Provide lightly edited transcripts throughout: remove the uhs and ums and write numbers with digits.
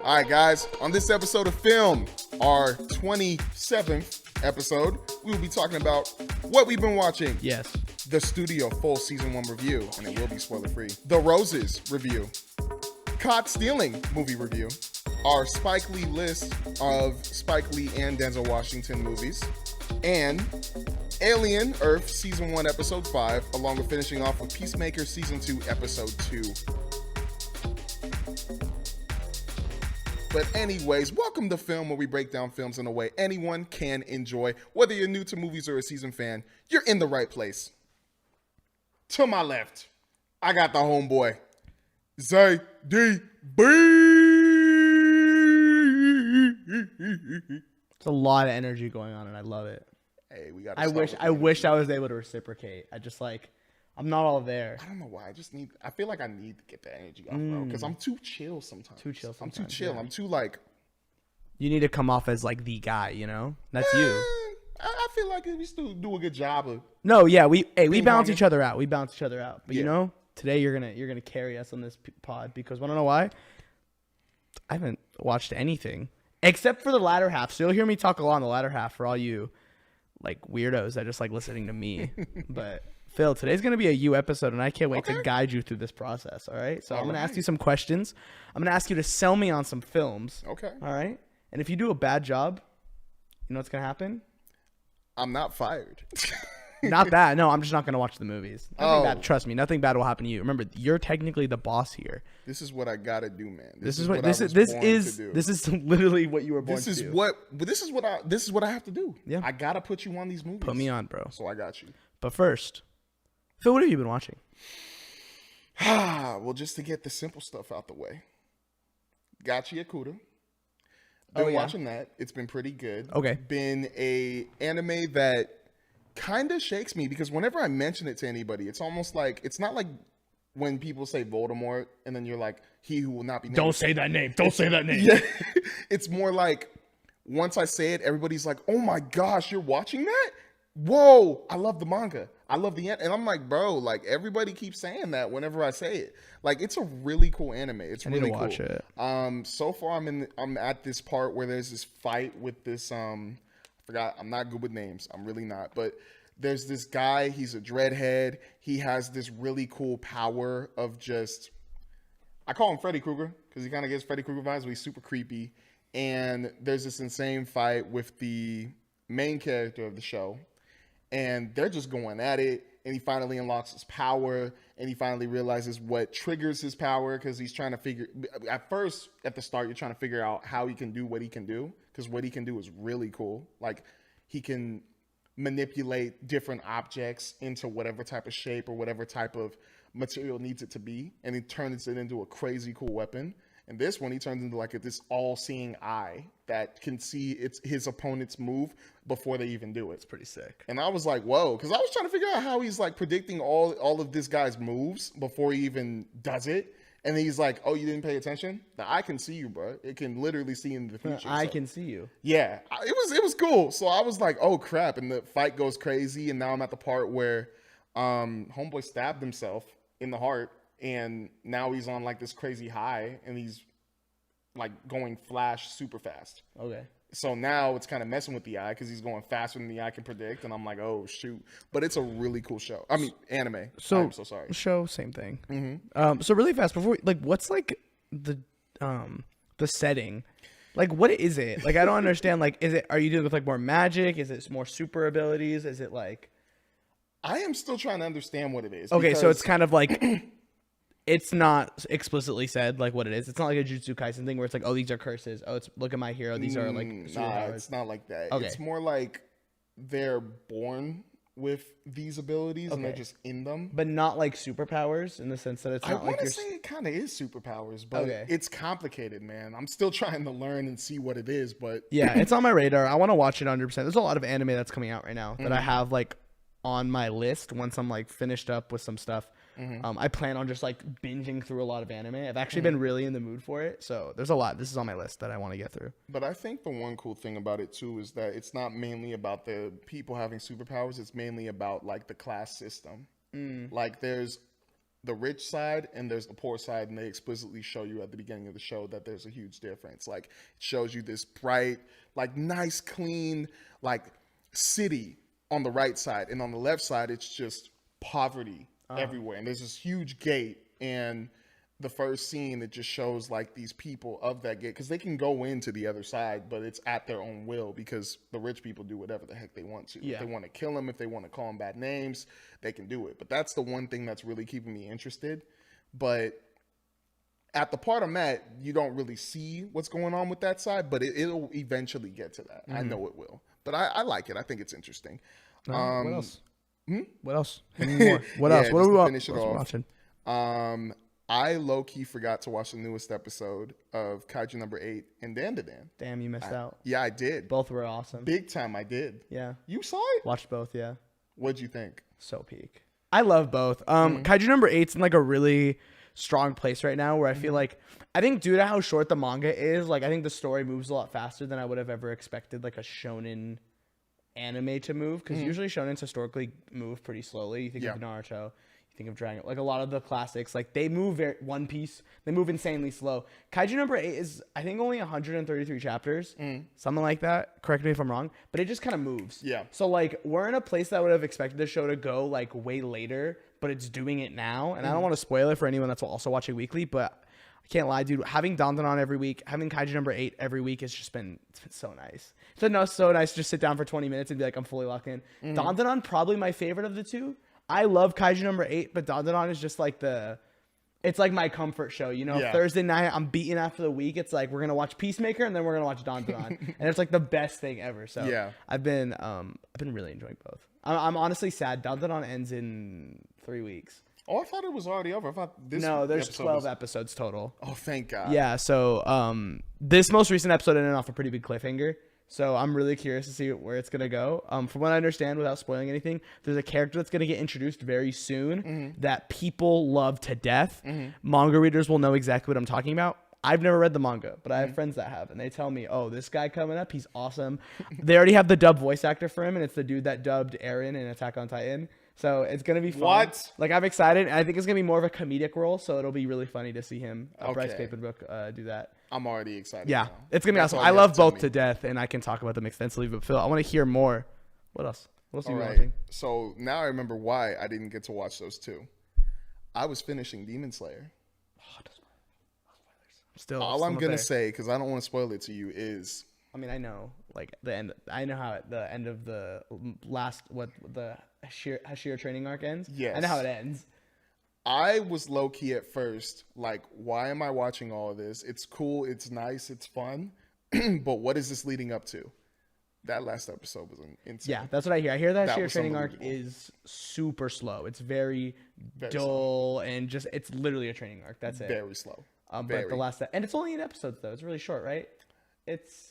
All right, guys, on this episode of Film, our 27th episode, we will be talking about what we've been watching. Yes. The Studio full season 1 review, and it will be spoiler free. The Roses review. Caught Stealing movie review. Our Spike Lee list of Spike Lee and Denzel Washington movies. And Alien Earth season 1 episode 5, along with finishing off with Peacemaker season 2 episode 2. But anyways, welcome to Film, where we break down films in a way anyone can enjoy. Whether you're new to movies or a seasoned fan, you're in the right place. To my left, I got the homeboy, Zay D.B. It's a lot of energy going on, and I love it. Hey, we got. I wish I was able to reciprocate. I'm not all there. I don't know why. I feel like I need to get the energy off, bro, because I'm too chill sometimes. I'm too chill. Yeah. I'm too like. You need to come off as like the guy, you know? That's you. I feel like we still do a good job of. No, yeah, we balance each other out. But yeah. You know, today you're gonna carry us on this pod because wanna know why? I haven't watched anything except for the latter half. So you'll hear me talk a lot in the latter half for all you like weirdos that just like listening to me. But Phil, today's gonna be a you episode, and I can't wait to guide you through this process. All right. So I'm gonna ask you some questions. I'm gonna ask you to sell me on some films. Okay. All right. And if you do a bad job, you know what's gonna happen? I'm not fired. Not that. No, I'm just not going to watch the movies. Nothing bad. Trust me, nothing bad will happen to you. Remember, you're technically the boss here. This is what I got to do, man. This is literally what you were born to do. This is what I have to do. Yeah. I got to put you on these movies. Put me on, bro. So I got you. But first, Phil, what have you been watching? Well, just to get the simple stuff out the way. Gotcha Yakuta. Been watching that. It's been pretty good. Okay. Been a anime that kind of shakes me because whenever I mention it to anybody, it's almost like, it's not like when people say Voldemort and then you're like, he who will not be named. Don't say that name. Don't say that name. Yeah. It's more like once I say it, everybody's like, oh my gosh, you're watching that? Whoa, I love the manga. I love the anime. And I'm like, bro, like everybody keeps saying that whenever I say it. Like it's a really cool anime. It's really cool. I need to watch it. So far I'm at this part where there's this fight with this I forgot, I'm not good with names. I'm really not. But there's this guy, he's a dreadhead. He has this really cool power of just, I call him Freddy Krueger because he kind of gives Freddy Krueger vibes, but he's super creepy. And there's this insane fight with the main character of the show. And they're just going at it. And he finally unlocks his power. And he finally realizes what triggers his power because he's trying to figure, at first, at the start, you're trying to figure out how he can do what he can do. Because what he can do is really cool. Like, he can manipulate different objects into whatever type of shape or whatever type of material needs it to be. And he turns it into a crazy cool weapon. And this one, he turns into like this all-seeing eye that can see his opponent's move before they even do it. It's pretty sick. And I was like, whoa, because I was trying to figure out how he's like predicting all of this guy's moves before he even does it. And then he's like, oh, you didn't pay attention? The eye can see you, bro. It can literally see in the future. I can see you. Yeah, it was cool. So I was like, oh, crap. And the fight goes crazy. And now I'm at the part where homeboy stabbed himself in the heart. And now he's on like this crazy high. And he's like going flash super fast. Okay. So now it's kind of messing with the eye because he's going faster than the eye can predict. And I'm like, oh, shoot. But it's a really cool show. I mean, anime. So, I'm so sorry. Show, same thing. Mm-hmm. So really fast, before, like, what's like the setting? Like, what is it? Like, I don't understand. Like, are you dealing with like more magic? Is it more super abilities? Is it like. I am still trying to understand what it is. Okay, so it's kind of like. It's not explicitly said like what it is. It's not like a Jujutsu Kaisen thing where it's like, oh, these are curses. Oh, it's look at my hero. These are like superpowers. It's not like that. Okay. It's more like they're born with these abilities and they're just in them. But not like superpowers in the sense that it's not like I want to say it kind of is superpowers, but it's complicated, man. I'm still trying to learn and see what it is, but yeah, it's on my radar. I want to watch it 100%. There's a lot of anime that's coming out right now that I have like on my list once I'm like finished up with some stuff. I plan on just like binging through a lot of anime. I've actually been really in the mood for it. So there's a lot. This is on my list that I want to get through. But I think the one cool thing about it too is that it's not mainly about the people having superpowers. It's mainly about like the class system. Like there's the rich side and there's the poor side, and they explicitly show you at the beginning of the show that there's a huge difference. Like, it shows you this bright, like nice, clean, like city on the right side, and on the left side it's just poverty everywhere. And there's this huge gate, and the first scene, it just shows like these people of that gate, because they can go into the other side, but it's at their own will, because the rich people do whatever the heck they want to. If they want to kill them, if they want to call them bad names, they can do it. But that's the one thing that's really keeping me interested. But at the part I'm at, you don't really see what's going on with that side, but it'll eventually get to that. I know it will. But I like it. I think it's interesting. What else? What else? Any more? What else? What are we watching? I low-key forgot to watch the newest episode of Kaiju number 8 and Dan. Damn, you missed out. Yeah, I did. Both were awesome. Big time, I did. Yeah. You saw it? Watched both, yeah. What'd you think? So peak. I love both. Kaiju number 8's in like a really strong place right now, where I feel like, I think due to how short the manga is, like I think the story moves a lot faster than I would have ever expected like a shonen anime to move, because usually shonens historically move pretty slowly. You think of Naruto, think of Dragon, like a lot of the classics, like they move One Piece, they move insanely slow. Kaiju number 8 is, I think, only 133 chapters, something like that. Correct me if I'm wrong, but it just kind of moves. Yeah. So like we're in a place that I would have expected the show to go like way later, but it's doing it now, and I don't want to spoil it for anyone that's also watching weekly, but I can't lie, dude. Having Dandan on every week, having Kaiju number 8 every week has just been, it's been so nice. It's been so nice to just sit down for 20 minutes and be like, I'm fully locked in. Dandan probably my favorite of the two. I love Kaiju number 8, but Dandan is just like it's like my comfort show, you know. Thursday night, I'm beaten after the week. It's like we're gonna watch Peacemaker and then we're gonna watch Dandan, and it's like the best thing ever. So yeah, I've been really enjoying both. I'm honestly sad. Dandan ends in 3 weeks. Oh, I thought it was already over. I thought this. No, there's 12 episodes total. Oh, thank God. Yeah. So this most recent episode ended off a pretty big cliffhanger. So I'm really curious to see where it's going to go. From what I understand, without spoiling anything, there's a character that's going to get introduced very soon that people love to death. Manga readers will know exactly what I'm talking about. I've never read the manga, but I have friends that have, and they tell me, oh, this guy coming up, he's awesome. They already have the dub voice actor for him, and it's the dude that dubbed Eren in Attack on Titan. So it's going to be fun. What? Like, I'm excited. And I think it's going to be more of a comedic role, so it'll be really funny to see him, Bryce Papenbrook, do that. I'm already excited. Yeah, it's going to be awesome. I love both to death, and I can talk about them extensively. But, Phil, I want to hear more. What else? What else are you watching? So now I remember why I didn't get to watch those two. I was finishing Demon Slayer. All I'm going to say, because I don't want to spoil it to you, is... I mean, I know, like, the end. I know how the end of the last, the Hashira training arc ends. Yes. I know how it ends. I was low-key at first, like, why am I watching all of this? It's cool, it's nice, it's fun, but what is this leading up to? That last episode was insane. Yeah, that's what I hear. I hear that Hashira training arc is super slow. It's very dull, slow. And just, it's literally a training arc. That's it. Very slow. But the last, and it's only 8 episodes, though. It's really short, right?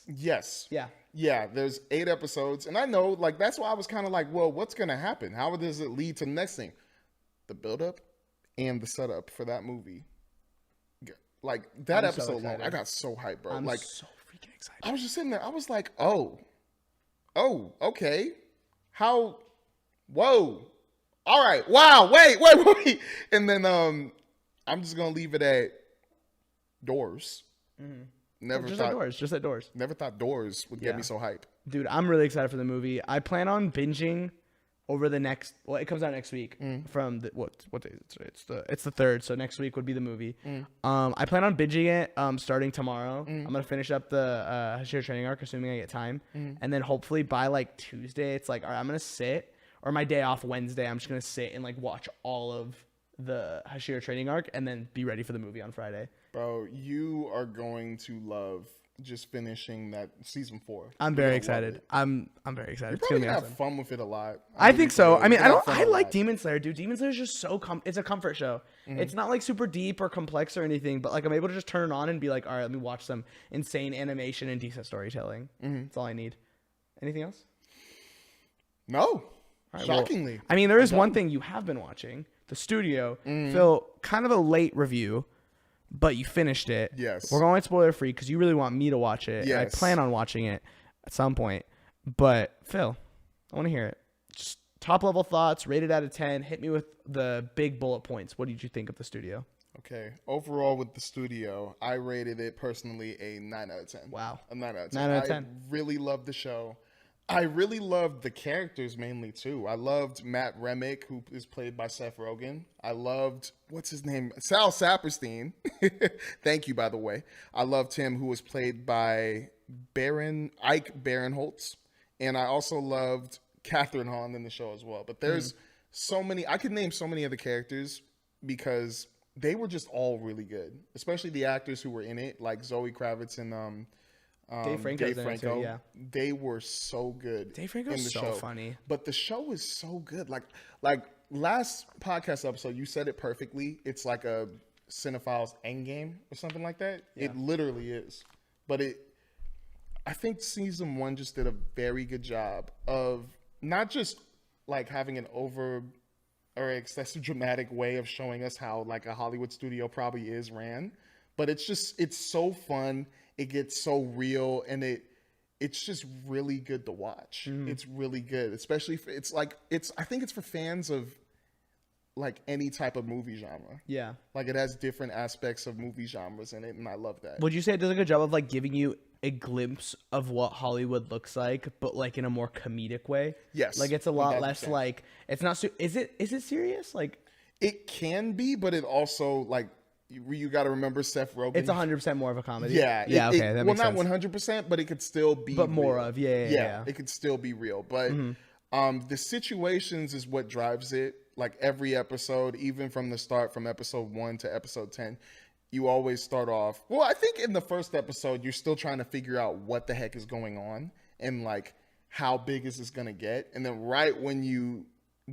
Yes. Yeah, there's 8 episodes. And I know, like, that's why I was kind of like, well, what's going to happen? How does it lead to the next thing? The build-up and the setup for that movie. Like, that episode alone, I got so hyped, bro. I'm like, so freaking excited. I was just sitting there. I was like, oh, okay. How, whoa. All right. Wow. Wait. And then I'm just going to leave it at Doors. Just at Doors. Never thought Doors would get me so hyped. Dude, I'm really excited for the movie. I plan on binging over the next. Well, it comes out next week. From the what day? It's the 3rd. So next week would be the movie. I plan on binging it. Starting tomorrow. I'm gonna finish up the Hashira training arc, assuming I get time, and then hopefully by like Tuesday, it's like, all right, I'm gonna sit, or my day off Wednesday, I'm just gonna sit and like watch all of the Hashira training arc, and then be ready for the movie on Friday. Bro, you are going to love just finishing that season 4. I'm very excited. I'm very excited. You're probably gonna have fun with it a lot. I think so. I mean, I like Demon Slayer, dude. Demon Slayer is just so it's a comfort show. It's not like super deep or complex or anything, but like I'm able to just turn it on and be like, all right, let me watch some insane animation and decent storytelling. That's all I need. Anything else? No. Right, shockingly. Well, I mean, there is one thing you have been watching. The Studio. Phil, kind of a late review. But you finished it. Yes. We're going spoiler free because you really want me to watch it. Yes. And I plan on watching it at some point. But Phil, I want to hear it. Just top level thoughts, rated out of 10. Hit me with the big bullet points. What did you think of the studio? Okay. Overall, with the studio, I rated it personally a 9 out of 10. Wow. A 9 out of 10. 9 out of 10. I really loved the show. I really loved the characters mainly too. I loved Matt Remick, who is played by Seth Rogen. I loved, what's his name? Sal Saperstein. Thank you, by the way. I loved him, who was played by Ike Barinholtz. And I also loved Catherine Hahn in the show as well. But there's so many, I could name so many other characters because they were just all really good, especially the actors who were in it, like Zoe Kravitz and Dave Franco. Yeah. They were so good. Dave Franco's so funny. But the show is so good. Like last podcast episode, you said it perfectly. It's like a cinephile's endgame or something like that. Yeah. It literally is. But I think season 1 just did a very good job of not just like having an over or excessive dramatic way of showing us how like a Hollywood studio probably is ran, but it's so fun. It gets so real, and it's just really good to watch. It's really good, especially I think it's for fans of like any type of movie genre. Yeah. Like it has different aspects of movie genres in it, and I love that. Would you say it does a good job of like giving you a glimpse of what Hollywood looks like, but like in a more comedic way? Yes. Like it's a lot 100%. less like, it's not, is it serious? Like it can be, but it also like, you got to remember Seth Rogen. It's 100% more of a comedy. Yeah. Yeah. Okay. That makes sense. Not 100%, but it could still be. But more real. of. Yeah. It could still be real. But the situations is what drives it. Like every episode, even from the start, from episode 1 to episode 10, you always start off. Well, I think in the first episode, you're still trying to figure out what the heck is going on and like how big is this going to get. And then right when you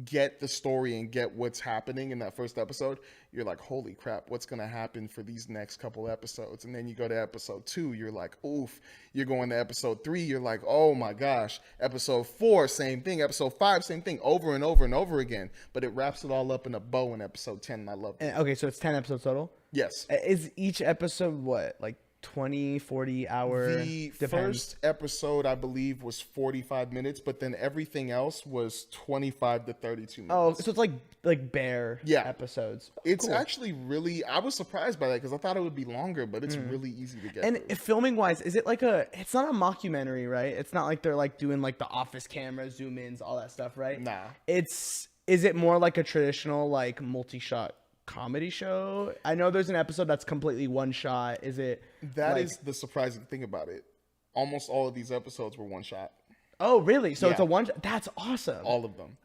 get the story and get what's happening in that first episode, you're like, holy crap, what's going to happen for these next couple episodes? And then you go to episode 2, you're like, oof. You're going to episode 3, you're like, oh my gosh. Episode 4, same thing. Episode 5, same thing, over and over and over again. But it wraps it all up in a bow in episode 10, and I love it. Okay, so it's 10 episodes total? Yes. Is each episode what, like 20, 40 hour? The first episode, I believe, was 45 minutes, but then everything else was 25 to 32 minutes. Oh, so it's like bare episodes. It's actually really, I was surprised by that because I thought it would be longer, but it's really easy to get And through. filming wise, is it like it's not a mockumentary, right? It's not like they're like doing like the office camera, zoom ins, all that stuff, right? Nah. Is it more like a traditional like multi-shot comedy show? I know there's an episode that's completely one shot. Is it That is the surprising thing about it. Almost all of these episodes were one shot. Oh, really? So it's Yeah. a one. That's awesome. All of them.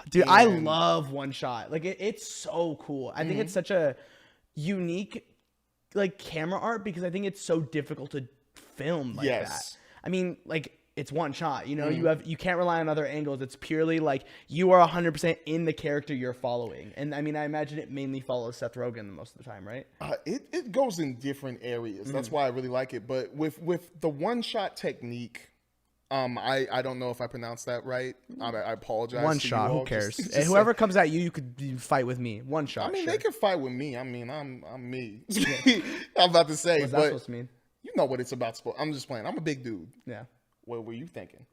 Dude, I love one shot. Like it's so cool. I think it's such a unique like camera art because I think it's so difficult to film like that. I mean, like it's one shot, you know, you can't rely on other angles. It's purely like you are 100% in the character you're following. And I mean, I imagine it mainly follows Seth Rogen most of the time, right? It goes in different areas. That's why I really like it. But with the one shot technique, I don't know if I pronounced that right. I apologize. One to you shot, all. who cares? Just whoever comes at you, you could fight with me. One shot. I mean, sure. they can fight with me. I mean, I'm me. I'm about to say, What's that but supposed to mean? you know what it's about. I'm just playing. I'm a big dude. Yeah. What were you thinking?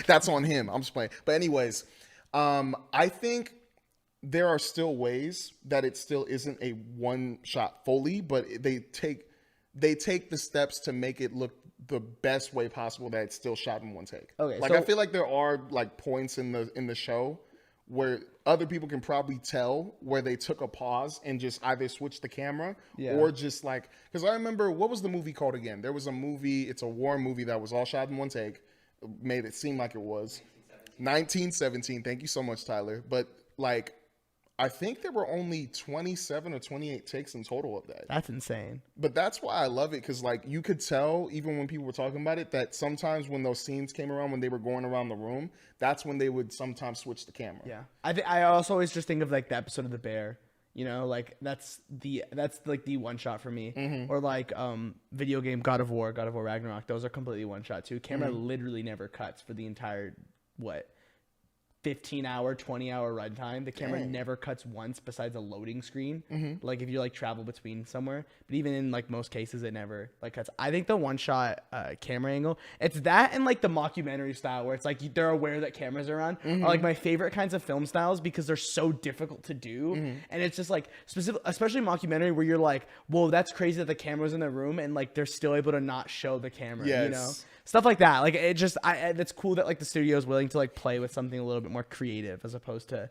That's on him. I'm just playing. But anyways, I think there are still ways that it still isn't a one shot fully, but they take the steps to make it look the best way possible that it's still shot in one take. Okay, like so I feel like there are like points in the show where other people can probably tell where they took a pause and just either switch the camera or just like, because I remember, what was the movie called again? There was a movie, it's a war movie that was all shot in one take, made it seem like it was 1917. Thank you so much, Tyler. But like, I think there were only 27 or 28 takes in total of that. That's insane. But that's why I love it, because like you could tell even when people were talking about it that sometimes when those scenes came around, when they were going around the room, that's when they would sometimes switch the camera. Yeah, I also always just think of like the episode of The Bear. You know, like that's like the one shot for me. Or like video game God of War Ragnarok. Those are completely one shot too. Camera literally never cuts for the entire 50 15-hour, 20-hour runtime. The camera Dang. never cuts once besides a loading screen. Like if you like travel between somewhere, but even in like most cases, it never like cuts. I think the one-shot camera angle, it's that and like the mockumentary style where it's like they're aware that cameras are on, are like my favorite kinds of film styles because they're so difficult to do, and it's just like specific, especially mockumentary where you're like, whoa, that's crazy that the camera's in the room and like they're still able to not show the camera. Yes. You know. Stuff like that. Like it just, that's cool that like the studio is willing to like play with something a little bit more creative as opposed to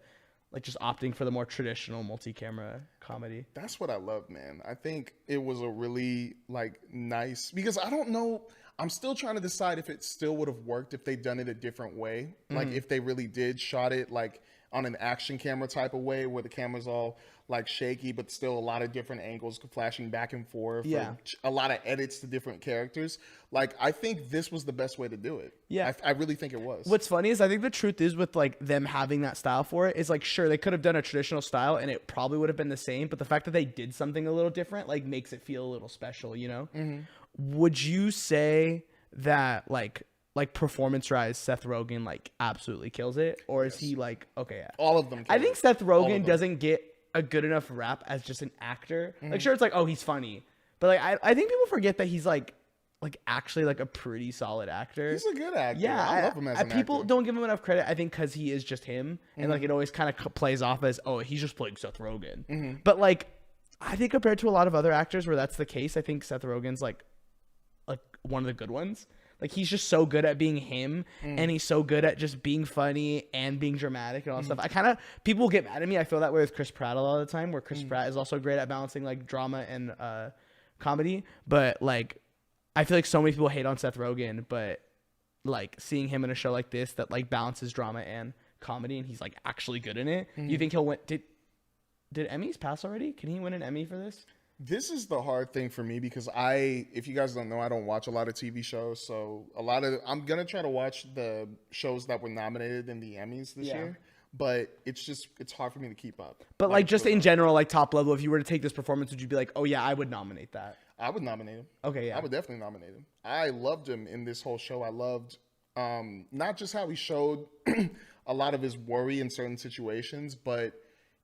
like just opting for the more traditional multi-camera comedy. That's what I love, man. I think it was a really like nice, because I don't know. I'm still trying to decide if it still would have worked if they'd done it a different way. Like if they really did shot it like on an action camera type of way where the camera's all like shaky, but still a lot of different angles flashing back and forth. Yeah. A lot of edits to different characters. Like, I think this was the best way to do it. Yeah. I really think it was. What's funny is I think the truth is with like them having that style for it is like, sure, they could have done a traditional style and it probably would have been the same, but the fact that they did something a little different, like makes it feel a little special, you know? Would you say that like performance-wise, Seth Rogen like absolutely kills it? Or is he like, okay, yeah. All of them. I think Seth Rogen doesn't get a good enough rap as just an actor. Like, sure, it's like, oh, he's funny, but like, I think people forget that he's like actually like a pretty solid actor. He's a good actor. Yeah, I love him as an people actor. don't give him enough credit. I think because he is just him, and like it always kind of plays off as, oh, he's just playing Seth Rogen. But like, I think compared to a lot of other actors where that's the case, I think Seth Rogen's like one of the good ones. Like he's just so good at being him, and he's so good at just being funny and being dramatic and all that stuff. I kind of, people get mad at me. I feel that way with Chris Pratt a lot of the time, where Chris Pratt is also great at balancing like drama and comedy. But like, I feel like so many people hate on Seth Rogen, but like seeing him in a show like this that like balances drama and comedy, and he's like actually good in it. You think he'll win? Did Emmys pass already? Can he win an Emmy for this? This is the hard thing for me because if you guys don't know, I don't watch a lot of TV shows. So I'm going to try to watch the shows that were nominated in the Emmys this year. But it's hard for me to keep up. But like just in general, like top level, if you were to take this performance, would you be like, oh yeah, I would nominate that? I would nominate him. Okay, yeah. I would definitely nominate him. I loved him in this whole show. I loved not just how he showed a lot of his worry in certain situations, but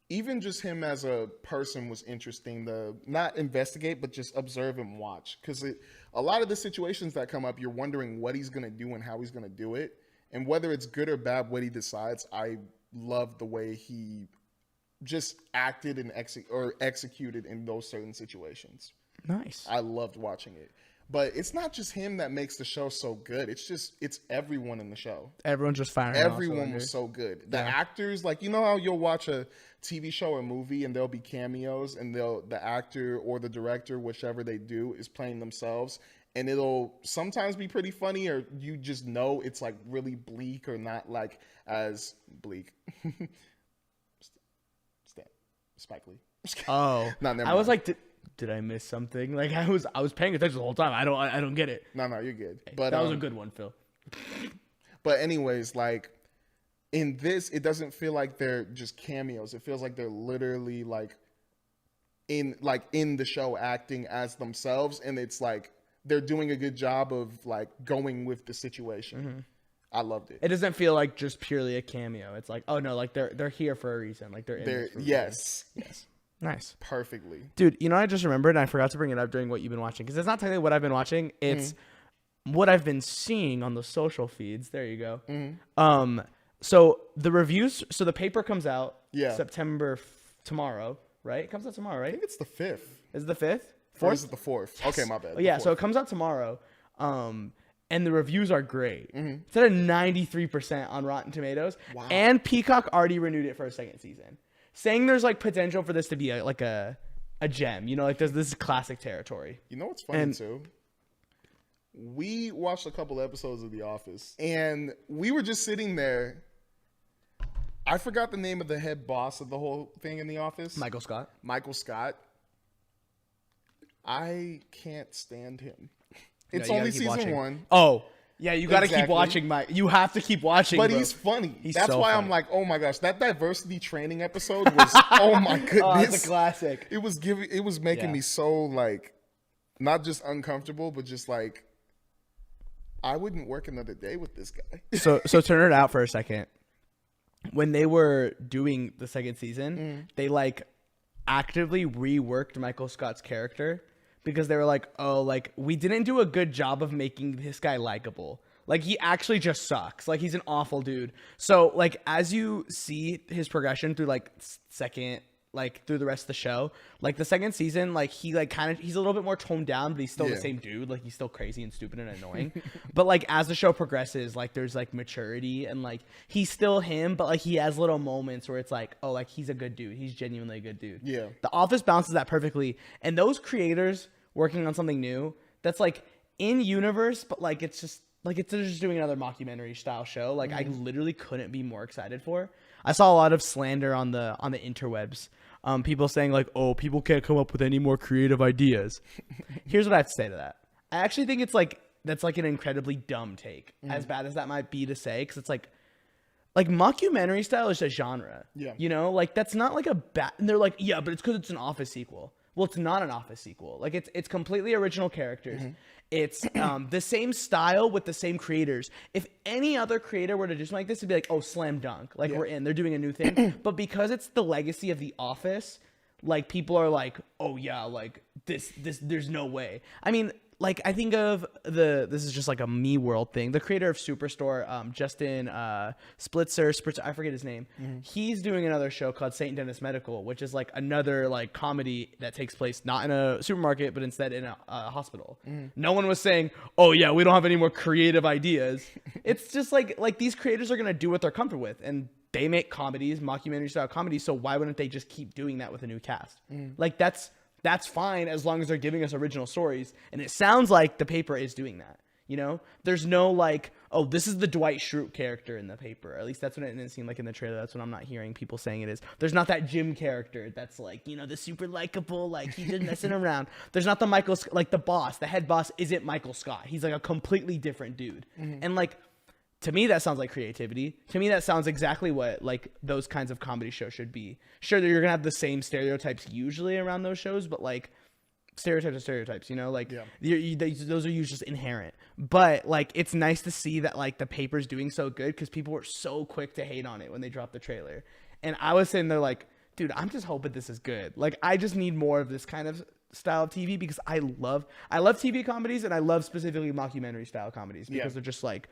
even just him as a person was interesting to not investigate, but just observe and watch. Because a lot of the situations that come up, you're wondering what he's going to do and how he's going to do it. And whether it's good or bad, what he decides, I love the way he just acted and executed in those certain situations. Nice. I loved watching it. But it's not just him that makes the show so good. It's everyone in the show. Everyone's just firing. Everyone was so good. The actors, like, you know how you'll watch a TV show or movie and there'll be cameos and the actor or the director, whichever they do, is playing themselves. And it'll sometimes be pretty funny, or you just know it's like really bleak or not like as bleak. Spike Lee. Oh, No, never I was mind. like, did I miss something? Like I was paying attention the whole time. I don't get it. No, you're good. But That was a good one, Phil. But anyways, like in this, it doesn't feel like they're just cameos. It feels like they're literally like in the show acting as themselves, and it's like they're doing a good job of like going with the situation. I loved it. It doesn't feel like just purely a cameo. It's like, oh no, like they're here for a reason. Like they're in this for a reason. Yes. Nice. Perfectly. Dude, you know, I just remembered, and I forgot to bring it up during what you've been watching, because it's not technically what I've been watching. It's what I've been seeing on the social feeds. There you go. So the reviews, so the paper comes out September tomorrow, right? It comes out tomorrow, I right? think it's the 5th. Is it the 5th? Or is it the 4th? Yes. Okay, my bad. Oh, yeah, so it comes out tomorrow. And the reviews are great. It's at a 93% on Rotten Tomatoes. Wow. And Peacock already renewed it for a second season, saying there's like potential for this to be a gem. You know, like this is classic territory. You know what's funny too? We watched a couple episodes of The Office, and we were just sitting there. I forgot the name of the head boss of the whole thing in The Office. Michael Scott. I can't stand him. It's No, you only gotta keep season watching. 1. Oh, yeah, you got to keep Exactly. watching, Mike. You have to keep watching, But bro. he's funny. He's That's so why funny. I'm like, oh my gosh, that diversity training episode was, oh my goodness. Oh, it's a classic. It was making me so like, not just uncomfortable, but just like, I wouldn't work another day with this guy. So turn it out for a second. when they were doing the second season, they like actively reworked Michael Scott's character because they were like, oh, like we didn't do a good job of making this guy likable. Like he actually just sucks. Like he's an awful dude. So like as you see his progression through like second, like through the rest of the show, like the second season, like he like kind of, he's a little bit more toned down, but he's still the same dude. Like he's still crazy and stupid and annoying. But like as the show progresses, like there's like maturity and like he's still him, but like he has little moments where it's like, oh, like he's a good dude. He's genuinely a good dude. Yeah. The Office balances that perfectly. And those creators working on something new that's like in universe, but like it's just like it's just doing another mockumentary style show. Like I literally couldn't be more excited for. I saw a lot of slander on the interwebs. People saying like, oh, people can't come up with any more creative ideas. Here's what I have to say to that. I actually think it's like that's like an incredibly dumb take, as bad as that might be to say, because it's like mockumentary style is a genre. Yeah. You know, like that's not like a bad. And they're like, yeah, but it's because it's an Office sequel. Well, it's not an Office sequel. Like it's completely original characters. It's the same style with the same creators. If any other creator were to do something like this, it'd be like, oh, slam dunk. Like we're in. They're doing a new thing. But because it's the legacy of The Office, like people are like, oh yeah, like this. There's no way. I mean, like I think of this is just like a me world thing. The creator of Superstore, Justin Splitzer, I forget his name. He's doing another show called St. Dennis Medical, which is like another like comedy that takes place not in a supermarket, but instead in a hospital. No one was saying, oh yeah, we don't have any more creative ideas. It's just like these creators are gonna do what they're comfortable with, and they make comedies, mockumentary style comedies. So why wouldn't they just keep doing that with a new cast? Like that's fine as long as they're giving us original stories. And it sounds like The Paper is doing that. You know, there's no like, oh, this is the Dwight Schrute character in The Paper. Or at least that's what it didn't seem like in the trailer. That's what I'm not hearing people saying it is. There's not that Jim character that's like, you know, the super likable, like he's just messing around. There's not the Michael, like the boss, the head boss isn't Michael Scott. He's like a completely different dude. And like, to me, that sounds like creativity. To me, that sounds exactly what like those kinds of comedy shows should be. Sure, you're gonna have the same stereotypes usually around those shows, but like stereotypes are stereotypes, you know, like those are usually just inherent. But like it's nice to see that like The Paper's doing so good because people were so quick to hate on it when they dropped the trailer, and I was sitting there like, dude, I'm just hoping this is good. Like I just need more of this kind of style of TV because I love TV comedies, and I love specifically mockumentary style comedies because they're just like.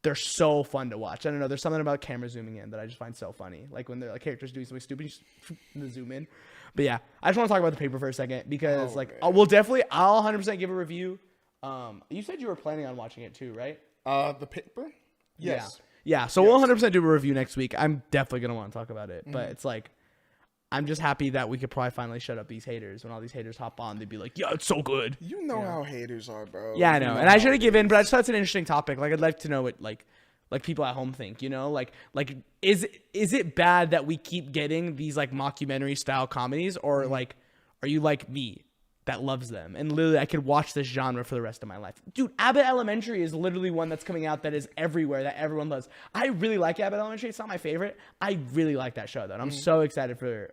They're so fun to watch. I don't know. There's something about camera zooming in that I just find so funny. Like when they're like characters doing something stupid, you just zoom in. But yeah, I just want to talk about The Paper for a second because I'll 100% give a review. You said you were planning on watching it too, right? The Paper? Yes. Yeah. So we'll 100% do a review next week. I'm definitely going to want to talk about it, but it's like, I'm just happy that we could probably finally shut up these haters. When all these haters hop on, they'd be like, yeah, it's so good. You know how haters are, bro. Yeah, I know. And I should have given, but I just thought it's an interesting topic. Like, I'd like to know what, like people at home think, you know? Like, is it bad that we keep getting these, like, mockumentary style comedies? Or, like, are you like me that loves them? And literally, I could watch this genre for the rest of my life. Dude, Abbott Elementary is literally one that's coming out that is everywhere, that everyone loves. I really like Abbott Elementary. It's not my favorite. I really like that show, though. And I'm so excited for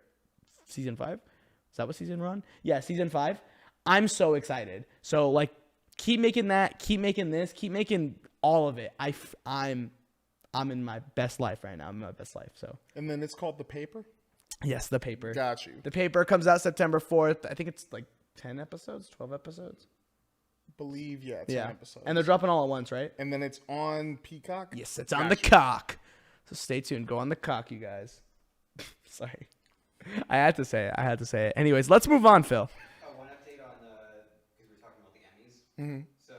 season 5. Is that what season we're on? Yeah, season 5. I'm so excited. So like, keep making that. Keep making this. Keep making all of it. I'm in my best life right now. I'm in my best life. So. And then it's called The Paper. Yes, The Paper. Got you. The Paper comes out September 4th. I think it's like 10 episodes, 12 episodes. Believe 10 episodes. And they're dropping all at once, right? And then it's on Peacock. Yes, it's on the cock. So stay tuned. Go on the cock, you guys. Sorry. I had to say it. Anyways, let's move on, Phil. One update on because we were talking about the Emmys. So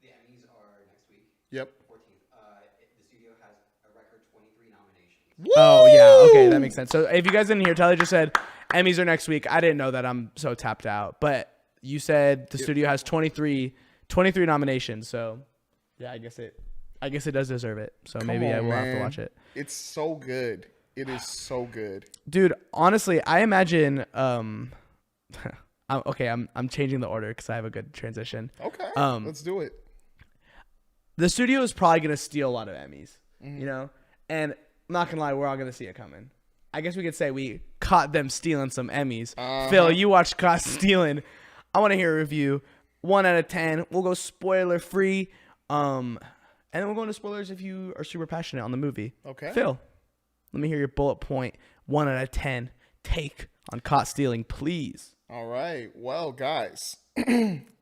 the Emmys are next week. Yep. 14th. The studio has a record 23 nominations. Woo! Oh yeah, okay, that makes sense. So if you guys didn't hear, Tyler just said Emmys are next week. I didn't know that. I'm so tapped out. But you said the studio has 23 nominations. So yeah, I guess it does deserve it. So maybe I will have to watch it. It's so good. It is so good. Dude, honestly, I imagine okay, I'm changing the order because I have a good transition. Okay. Let's do it. The studio is probably gonna steal a lot of Emmys, you know? And I'm not gonna lie, we're all gonna see it coming. I guess we could say we caught them stealing some Emmys. Phil, you watched Caught Stealing. I wanna hear a review. 1 out of 10. We'll go spoiler free. And then we'll go into spoilers if you are super passionate on the movie. Okay. Phil, Let me hear your bullet point 1 out of 10 take on caught stealing, please. All right. Well, guys,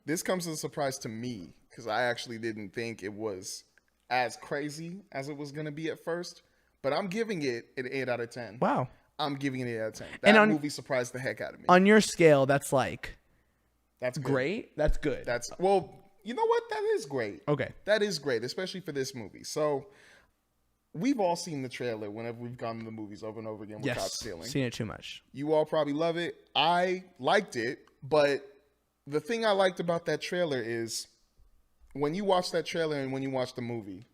this comes as a surprise to me because I actually didn't think it was as crazy as it was going to be at first. But I'm giving it an 8 out of 10. Wow. I'm giving it an 8 out of 10. And That on- movie surprised the heck out of me. On your scale, that's like That's good. great. That's good. That's, well, you know what? That is great. Okay. That is great, especially for this movie. So we've all seen the trailer whenever we've gone to the movies over and over again with Caught Yes. Stealing. Seen it too much. You all probably love it. I liked it, but the thing I liked about that trailer is when you watch that trailer and when you watch the movie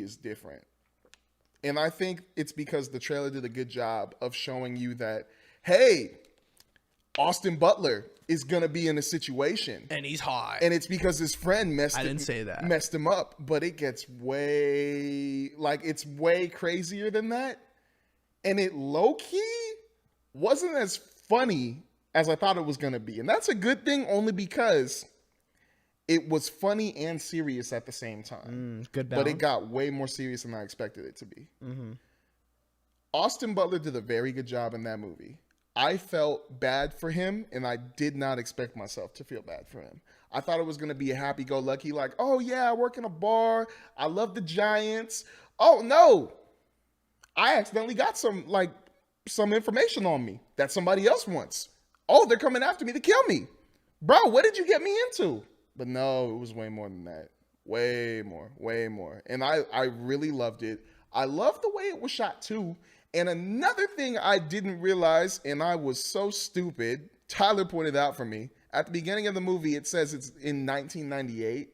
is different. And I think it's because the trailer did a good job of showing you that, hey, Austin Butler is going to be in a situation. And he's hot. And it's because his friend messed him up. But it gets it's way crazier than that. And it low-key wasn't as funny as I thought it was going to be. And that's a good thing only because it was funny and serious at the same time. Good balance. But it got way more serious than I expected it to be. Mm-hmm. Austin Butler did a very good job in that movie. I felt bad for him, and I did not expect myself to feel bad for him. I thought it was going to be a happy-go-lucky, like, oh, yeah, I work in a bar. I love the Giants. Oh, no. I accidentally got some information on me that somebody else wants. Oh, they're coming after me to kill me. Bro, what did you get me into? But no, it was way more than that. Way more. And I really loved it. I loved the way it was shot, too. And another thing I didn't realize, and I was so stupid, Tyler pointed out for me, at the beginning of the movie, it says it's in 1998.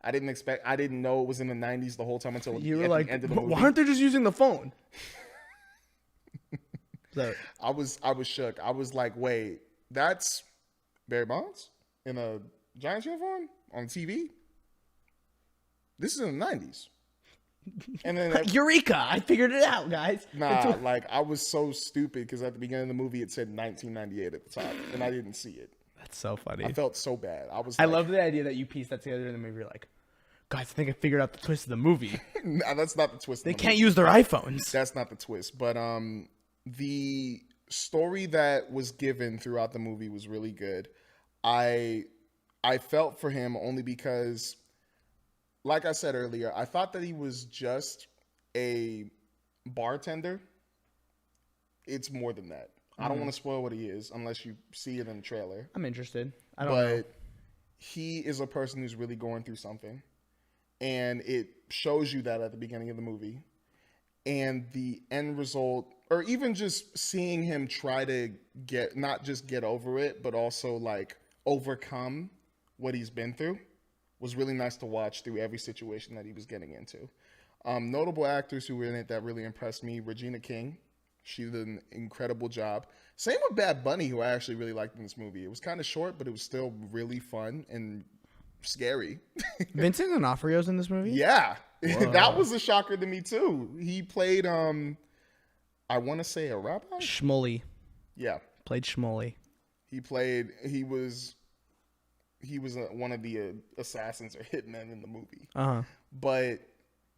I didn't know it was in the 90s the whole time until You were at like, the end of the movie. why aren't they just using the phone? I was shook. I was like, wait, that's Barry Bonds in a Giants uniform on TV? This is in the 90s. And then Eureka! I figured it out, guys. Nah, I was so stupid because at the beginning of the movie it said 1998 at the top, and I didn't see it. That's so funny. I felt so bad. I love the idea that you pieced that together in the movie. You're like, guys, I think I figured out the twist of the movie. Nah, that's not the twist. They can't use their iPhones. That's not the twist. But the story that was given throughout the movie was really good. I felt for him only because, like I said earlier, I thought that he was just a bartender. It's more than that. I don't want to spoil what he is unless you see it in the trailer. I'm interested. I don't know. But he is a person who's really going through something. And it shows you that at the beginning of the movie. And the end result, or even just seeing him try to not just get over it, but also overcome what he's been through, was really nice to watch through every situation that he was getting into. Notable actors who were in it that really impressed me: Regina King. She did an incredible job. Same with Bad Bunny, who I actually really liked in this movie. It was kind of short, but it was still really fun and scary. Vincent D'Onofrio's in this movie? Yeah. That was a shocker to me, too. He played, I want to say a rabbi? Shmuley. Yeah. Played Shmuley. He was one of the assassins or hitmen in the movie. Uh-huh. But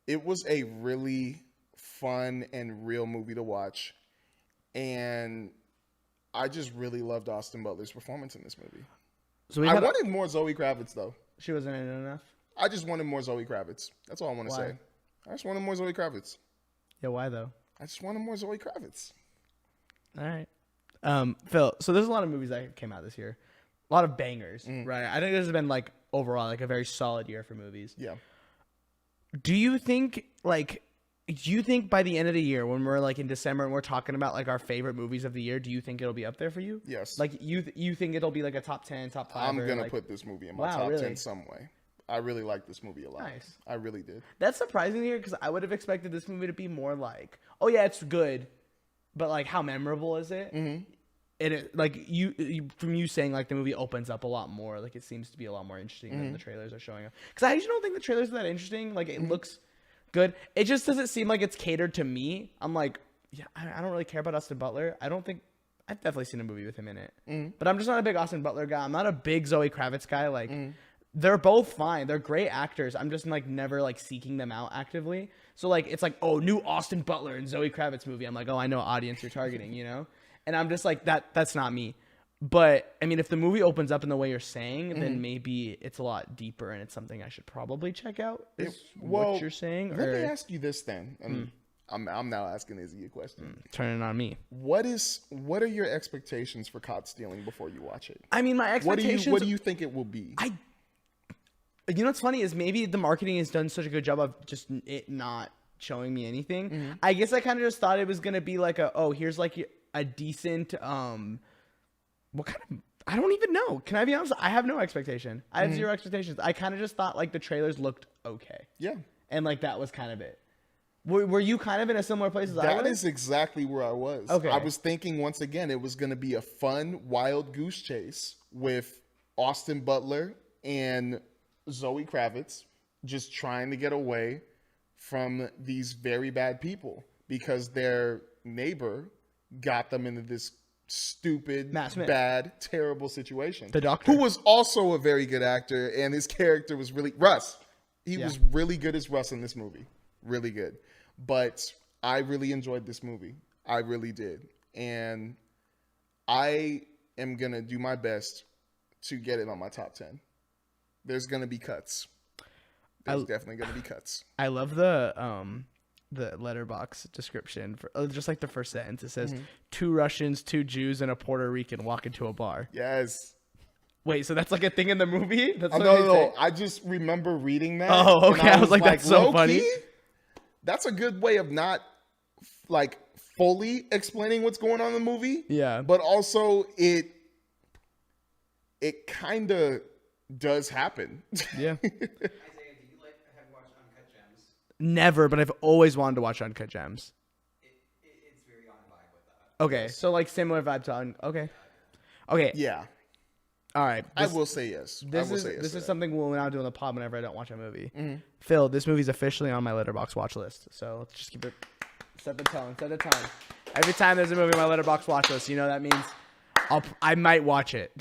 it was a really fun and real movie to watch. And I just really loved Austin Butler's performance in this movie. So I wanted more Zoe Kravitz, though. She wasn't in it enough? I just wanted more Zoe Kravitz. That's all I want to say. I just wanted more Zoe Kravitz. Yeah, why though? I just wanted more Zoe Kravitz. All right. Phil, so there's a lot of movies that came out this year. A lot of bangers, right? I think this has been overall a very solid year for movies. Yeah. Do you think by the end of the year, when we're in December and we're talking about our favorite movies of the year, do you think it'll be up there for you? Yes. You think it'll be a top 10, top 5? I'm going to put this movie in my top 10 some way. I really like this movie a lot. Nice. I really did. That's surprising here because I would have expected this movie to be more oh yeah, it's good, but how memorable is it? Mm-hmm. And you from you saying the movie opens up a lot more, it seems to be a lot more interesting than the trailers are showing up. Because I usually don't think the trailers are that interesting. It looks good. It just doesn't seem like it's catered to me. I'm yeah, I don't really care about Austin Butler. I've definitely seen a movie with him in it, but I'm just not a big Austin Butler guy. I'm not a big Zoe Kravitz guy. they're both fine. They're great actors. I'm just like never like seeking them out actively. So like it's like, oh, new Austin Butler and Zoe Kravitz movie. I'm like, oh, I know audience you're targeting, you know? And I'm just like that's not me. But I mean, if the movie opens up in the way you're saying, then maybe it's a lot deeper and it's something I should probably check out. Is what you're saying? Let me ask you this then. And I'm now asking Izzy a question. Turn it on me. What are your expectations for Caught Stealing before you watch it? I mean, my expectations. What do you think it will be? You know what's funny is maybe the marketing has done such a good job of just it not showing me anything. I guess I kind of just thought it was gonna be like here's like a decent what kind of, I don't even know. Can I be honest? I have no expectation. I have zero expectations. I kind of just thought like the trailers looked okay. Yeah. And like that was kind of it. Were you kind of in a similar place as I was? That is exactly where I was. Okay. I was thinking once again it was going to be a fun wild goose chase with Austin Butler and Zoe Kravitz just trying to get away from these very bad people because their neighbor got them into this stupid, bad, terrible situation. The doctor. Who was also a very good actor, and his character was really... Russ. He was really good as Russ in this movie. Really good. But I really enjoyed this movie. I really did. And I am going to do my best to get it on my top 10. There's going to be cuts. There's definitely going to be cuts. I love the Letterboxd description for just like the first sentence. It says 2 Russians, 2 Jews, and a Puerto Rican walk into a bar. Yes. Wait, so that's like a thing in the movie? That's what no. I just remember reading that. Oh, okay. I was like, that's so funny. That's a good way of not like fully explaining what's going on in the movie. Yeah. But also it kind of does happen. Yeah. Isaiah, do you have watched Uncut Gems? Never, but I've always wanted to watch Uncut Gems. It's very on vibe with that. Okay, so like similar vibe to Okay. Yeah. All right. I will say yes. This is something we'll now do on the pod whenever I don't watch a movie. Phil, this movie's officially on my Letterboxd watch list. So let's just keep it. Set the tone. Every time there's a movie on my Letterboxd watch list, you know that means I might watch it.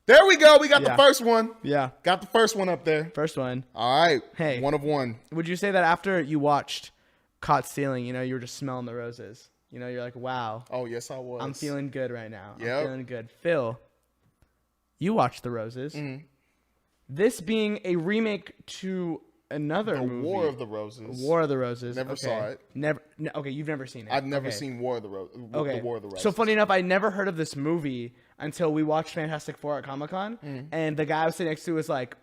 There we go. We got the first one. Yeah. Got the first one up there. First one. All right. Hey. 1 of 1. Would you say that after you watched Caught Stealing, you were just smelling the roses? You're like, wow. Oh, yes, I was. I'm feeling good right now. Yep. I'm feeling good. Phil, you watched The Roses. This being a remake to another movie. War of the Roses. War of the Roses. Never saw it. Okay, you've never seen it. I've never seen War of the Roses. Okay. The War of the Roses. So funny enough, I never heard of this movie until we watched Fantastic Four at Comic-Con, and the guy I was sitting next to was like,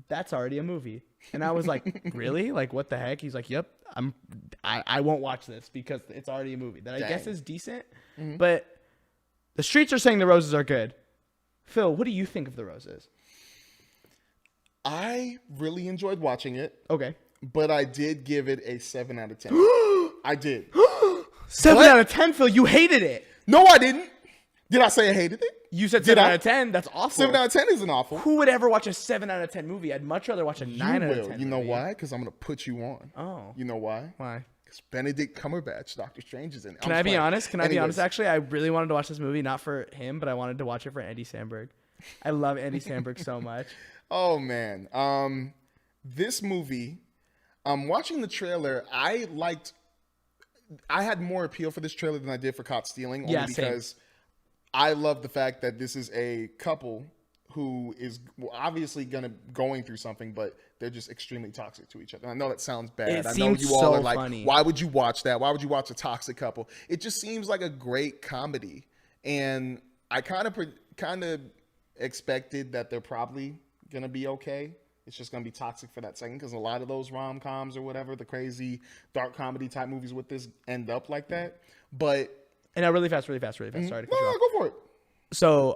"That's already a movie," and I was like, "Really? Like, what the heck?" He's like, "Yep, I won't watch this because it's already a movie that I guess is decent, but the streets are saying The Roses are good." Phil, what do you think of The Roses? I really enjoyed watching it. Okay. But I did give it a 7 out of 10. I did. 7 out of 10, Phil. You hated it. No, I didn't. Did I say I hated it? You said 7 out of 10. That's awful. 7 out of 10 isn't awful. Who would ever watch a 7 out of 10 movie? I'd much rather watch a 9 out of 10 You know movie. why? Because I'm going to put you on. Oh. You know why? Why? Because Benedict Cumberbatch, Doctor Strange, is in it. Can I be honest? Actually, I really wanted to watch this movie, not for him, but I wanted to watch it for Andy Samberg. I love Andy Samberg so much. Oh, man. This movie, watching the trailer, I had more appeal for this trailer than I did for Caught Stealing. Only because I love the fact that this is a couple who is obviously going through something, but they're just extremely toxic to each other. I know that sounds bad. I know you all are like, funny. Why would you watch that? Why would you watch a toxic couple? It just seems like a great comedy. And I kind of expected that they're probably going to be okay. It's just going to be toxic for that second because a lot of those rom-coms or whatever, the crazy dark comedy type movies with this end up like that. But... And now really fast. Sorry to cut you off. Go for it. So,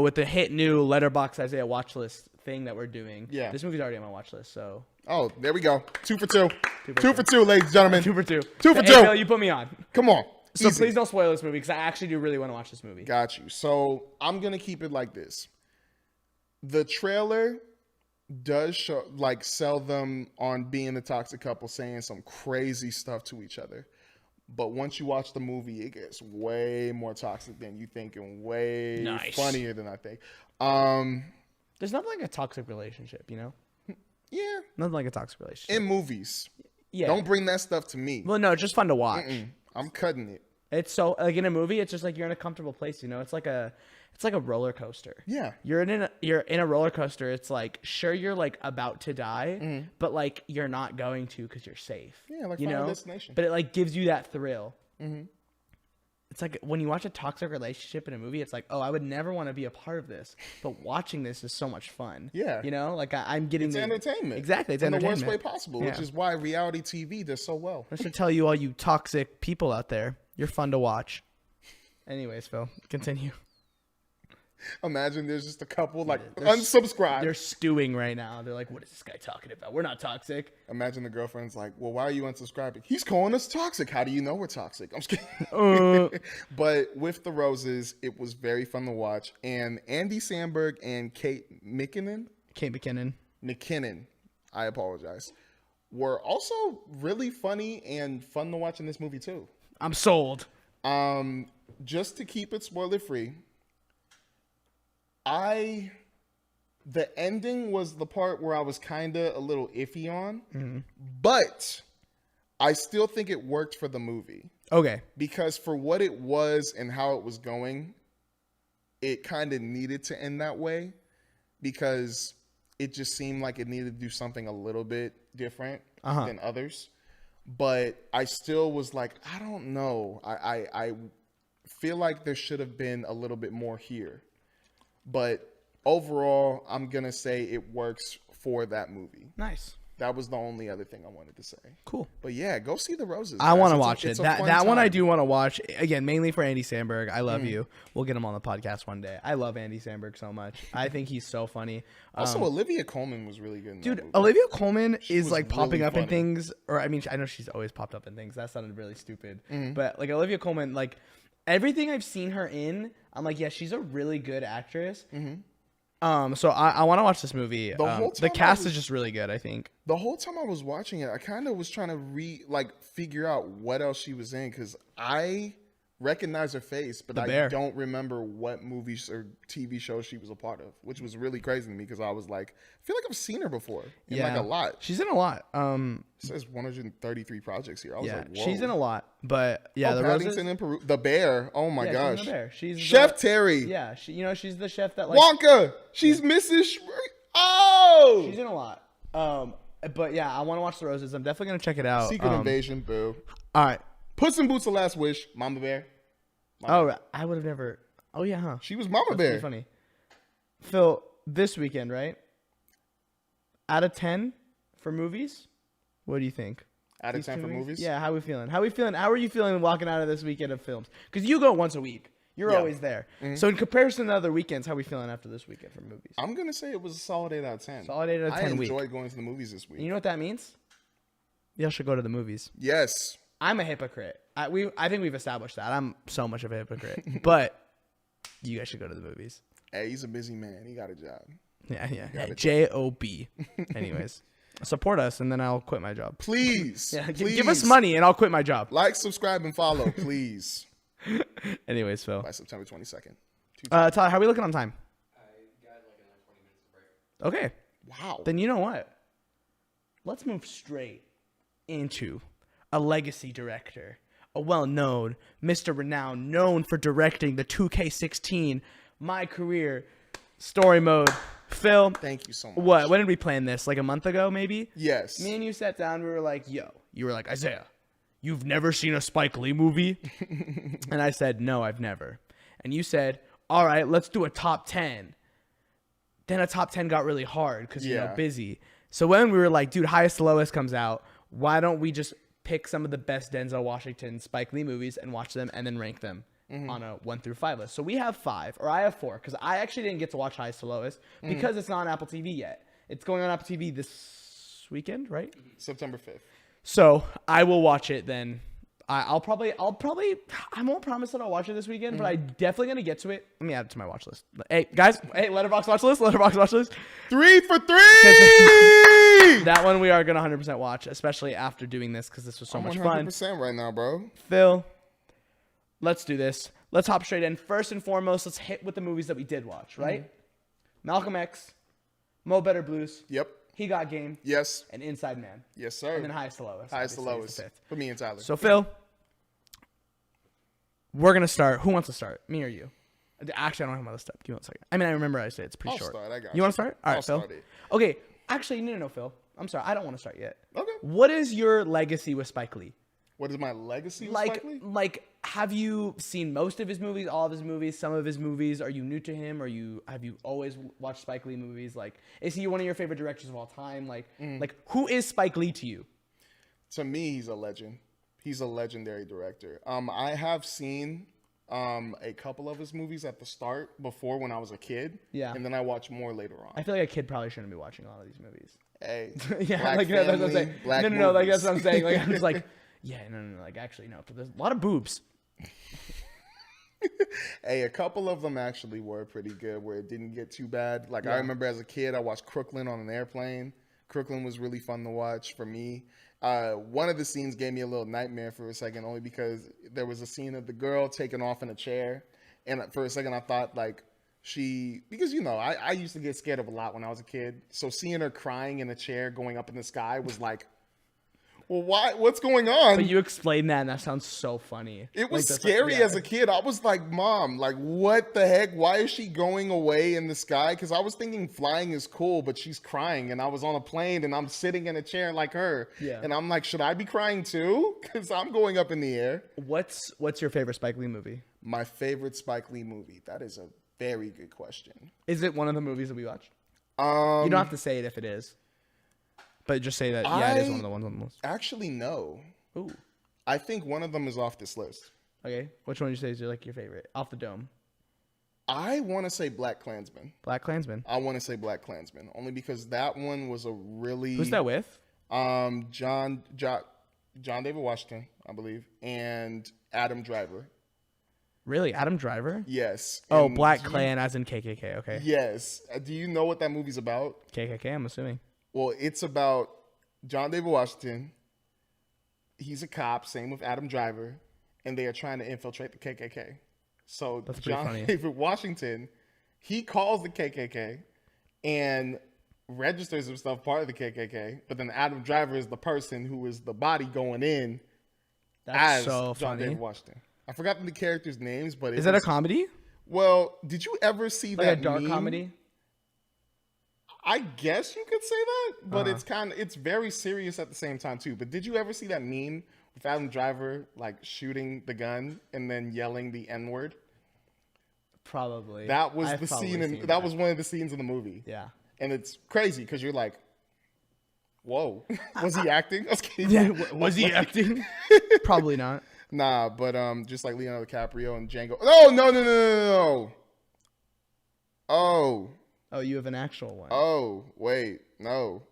with the hit new Letterboxd Isaiah watch list thing that we're doing, this movie's already on my watch list, so... Oh, there we go. 2 for 2. 2 for 2, ladies and gentlemen. 2 for 2. 2 for 2. Hey, Phil, you put me on. Come on. So please don't spoil this movie because I actually do really want to watch this movie. Got you. So I'm going to keep it like this. The trailer does show, sell them on being a toxic couple, saying some crazy stuff to each other. But once you watch the movie, it gets way more toxic than you think and way funnier than I think. There's nothing like a toxic relationship, you know? Yeah. Nothing like a toxic relationship. In movies. Yeah. Don't bring that stuff to me. Well, no, it's just fun to watch. I'm cutting it. It's so like in a movie, it's just like you're in a comfortable place, you know? It's like a roller coaster. Yeah. You're in a roller coaster. It's like sure you're like about to die, but like you're not going to because you're safe. Yeah, like you Final know? Destination. But it like gives you that thrill. It's like when you watch a toxic relationship in a movie, it's like, oh, I would never want to be a part of this, but watching this is so much fun. Yeah. You know, like I'm getting It's entertainment. Exactly, it's in entertainment the worst way possible, which is why reality TV does so well. I should tell you, all you toxic people out there, you're fun to watch. Anyways, Phil, continue. Imagine there's just a couple like unsubscribe. They're stewing right now. They're like, what is this guy talking about? We're not toxic. Imagine the girlfriend's like, well, why are you unsubscribing? He's calling us toxic. How do you know we're toxic? I'm just kidding. But with the Roses, it was very fun to watch. And Andy Samberg and Kate McKinnon, I apologize, were also really funny and fun to watch in this movie too. I'm sold. Just to keep it spoiler free, the ending was the part where I was kind of a little iffy on, but I still think it worked for the movie. Okay. Because for what it was and how it was going, it kind of needed to end that way because it just seemed like it needed to do something a little bit different than others. But I still was like, I don't know. I feel like there should have been a little bit more here. But overall, I'm going to say it works for that movie. Nice. That was the only other thing I wanted to say. Cool. But yeah, go see The Roses. I want to It's watch it. it's a That fun one I time. do want to watch. Again, mainly for Andy Samberg. I love you. We'll get him on the podcast one day. I love Andy Samberg so much. I think he's so funny. Also, Olivia Colman was really good in that Dude, movie. Olivia Colman is was like popping really up in funny. things. Or I mean, I know she's always popped up in things. That sounded really stupid. But like Olivia Colman, like everything I've seen her in, I'm like, yeah, she's a really good actress. So I want to watch this movie. The whole The time cast is just really good, I think. The whole time I was watching it, I kind of was trying to figure out what else she was in because I recognize her face, but I Bear. don't remember what movies or TV shows she was a part of, which was really crazy to me because I was like, I feel like I've seen her before in like a lot. She's in a lot. It says 133 projects here. I was Yeah, like, whoa. she's in a lot. But yeah, the Paddington Roses. and Peru. The Bear. Oh my Yeah, gosh. she's in The Bear. She's Chef the- Terry. Yeah, she's the chef that like. Wonka. She's Mrs. Oh. She's in a lot. But yeah, I want to watch The Roses. I'm definitely gonna check it out. Secret Invasion. Boo. All right. Puss in Boots: The Last Wish. Mama Bear. Oh, I would have never. Oh yeah, huh? She was Mama That's Bear. pretty funny. Phil, this weekend, right? Out of 10 for movies, what do you think? Out of These 10 two for movies? Yeah, how we feeling? How are you feeling walking out of this weekend of films? Because you go once a week. You're Yeah. always there. So in comparison to other weekends, how we feeling after this weekend for movies? I'm going to say it was a solid 8 out of 10. Solid 8 out of 10 I week. enjoyed going to the movies this week. You know what that means? Y'all should go to the movies. Yes. I'm a hypocrite. I think we've established that. I'm so much of a hypocrite. But you guys should go to the movies. Hey, he's a busy man. He got a job. Yeah. JOB. Anyways, support us and then I'll quit my job. Please. Yeah, please. give us money and I'll quit my job. Like, subscribe, and follow, please. Anyways, Phil. By September 22nd. Tyler, how are we looking on time? I got like another 20 minutes of break. Okay. Wow. Then you know what? Let's move straight into a legacy director, a well-known, Mr. Renowned, known for directing the 2K16, My Career, Story Mode. Phil, Thank you so much. what? When did we plan this? Like a month ago, maybe? Yes. Me and you sat down. We were like, yo. You were like, Isaiah, you've never seen a Spike Lee movie? And I said, no, I've never. And you said, all right, let's do a top 10. Then a top 10 got really hard because, Yeah. busy. So when we were like, dude, Highest to Lowest comes out, why don't we just pick some of the best Denzel Washington, Spike Lee movies and watch them and then rank them on a 1 through 5 list? So we have 5, or I have 4, because I actually didn't get to watch Highest to Lowest because it's not on Apple TV yet. It's going on Apple TV this weekend, right? September 5th. So I will watch it then. I won't promise that I'll watch it this weekend, but I'm definitely going to get to it. Let me add it to my watch list. Hey, guys. Hey, Letterboxd watch list. 3 for 3! That one we are going to 100% watch, especially after doing this because this was so I'm much 100% fun. right now, bro. Phil, let's do this. Let's hop straight in. First and foremost, let's hit with the movies that we did watch, right? Malcolm X, Mo Better Blues. Yep. He Got Game. Yes. And Inside Man. Yes, sir. And then Highest to Lowest. Highest to obviously, is lowest. the fifth. For me and Tyler. So, Phil, we're going to start. Who wants to start? Me or you? Actually, I don't have my list up. Give me 1 second. I mean, I remember I said it's pretty I'll short. start. I got you want to start? All right, I'll Phil. start it. Okay. Actually, no, Phil. I'm sorry. I don't want to start yet. Okay. What is your legacy with Spike Lee? What is my legacy with Like, Spike Lee? like, have you seen most of his movies, all of his movies, some of his movies? Are you new to him? Have you always watched Spike Lee movies? Like, is he one of your favorite directors of all time? Like, who is Spike Lee to you? To me, he's a legend. He's a legendary director. I have seen a couple of his movies at the start before when I was a kid. Yeah. And then I watched more later on. I feel like a kid probably shouldn't be watching a lot of these movies. Hey. Yeah, Black like that's what I'm family, saying. black No, like that's movies. what I'm saying. Like I'm just like, yeah, no, like actually no, but there's a lot of boobs. Hey, a couple of them actually were pretty good where it didn't get too bad. Like I remember as a kid, I watched Crooklyn on an airplane. Crooklyn was really fun to watch for me. One of the scenes gave me a little nightmare for a second, only because there was a scene of the girl taking off in a chair. And for a second, I thought like because I used to get scared of a lot when I was a kid. So seeing her crying in a chair going up in the sky was like, well, why? What's going on? But you explained that, and that sounds so funny. It was Like, scary yeah. as a kid. I was like, Mom, like, what the heck? Why is she going away in the sky? Because I was thinking flying is cool, but she's crying. And I was on a plane, and I'm sitting in a chair like her. Yeah. And I'm like, should I be crying too? Because I'm going up in the air. What's your favorite Spike Lee movie? My favorite Spike Lee movie. That is a very good question. Is it one of the movies that we watched? You don't have to say it if it is, but just say that. Yeah, it is one of the ones on the list. Actually, no. Ooh. I think one of them is off this list. Okay. Which one would you say is your favorite? Off the dome. I want to say Black Klansman. Black Klansman. I want to say Black Klansman only because that one was a really. Who's that with? John David Washington, I believe, and Adam Driver. Really, Adam Driver? Yes. Oh, And Black Klan as in KKK. Okay. Yes. Do you know what that movie's about? KKK. I'm assuming. Well, it's about John David Washington. He's a cop, same with Adam Driver, and they are trying to infiltrate the KKK. So That's pretty John funny. David Washington, he calls the KKK and registers himself part of the KKK, but then Adam Driver is the person who is the body going in That's as so John funny. David Washington. I forgot the characters' names, but Is that a comedy? Well, did you ever see Like that a dark meme? comedy? I guess you could say that, but it's very serious at the same time too. But did you ever see that meme with Adam Driver like shooting the gun and then yelling the N-word? Probably. That was I've the probably scene, seen and that was one of the scenes in the movie. Yeah. And it's crazy because you're like, whoa, was he acting? I was kidding. Yeah. Was he acting? Probably not. Nah, but just like Leonardo DiCaprio and Django. No. Oh, you have an actual one. Oh, wait, no.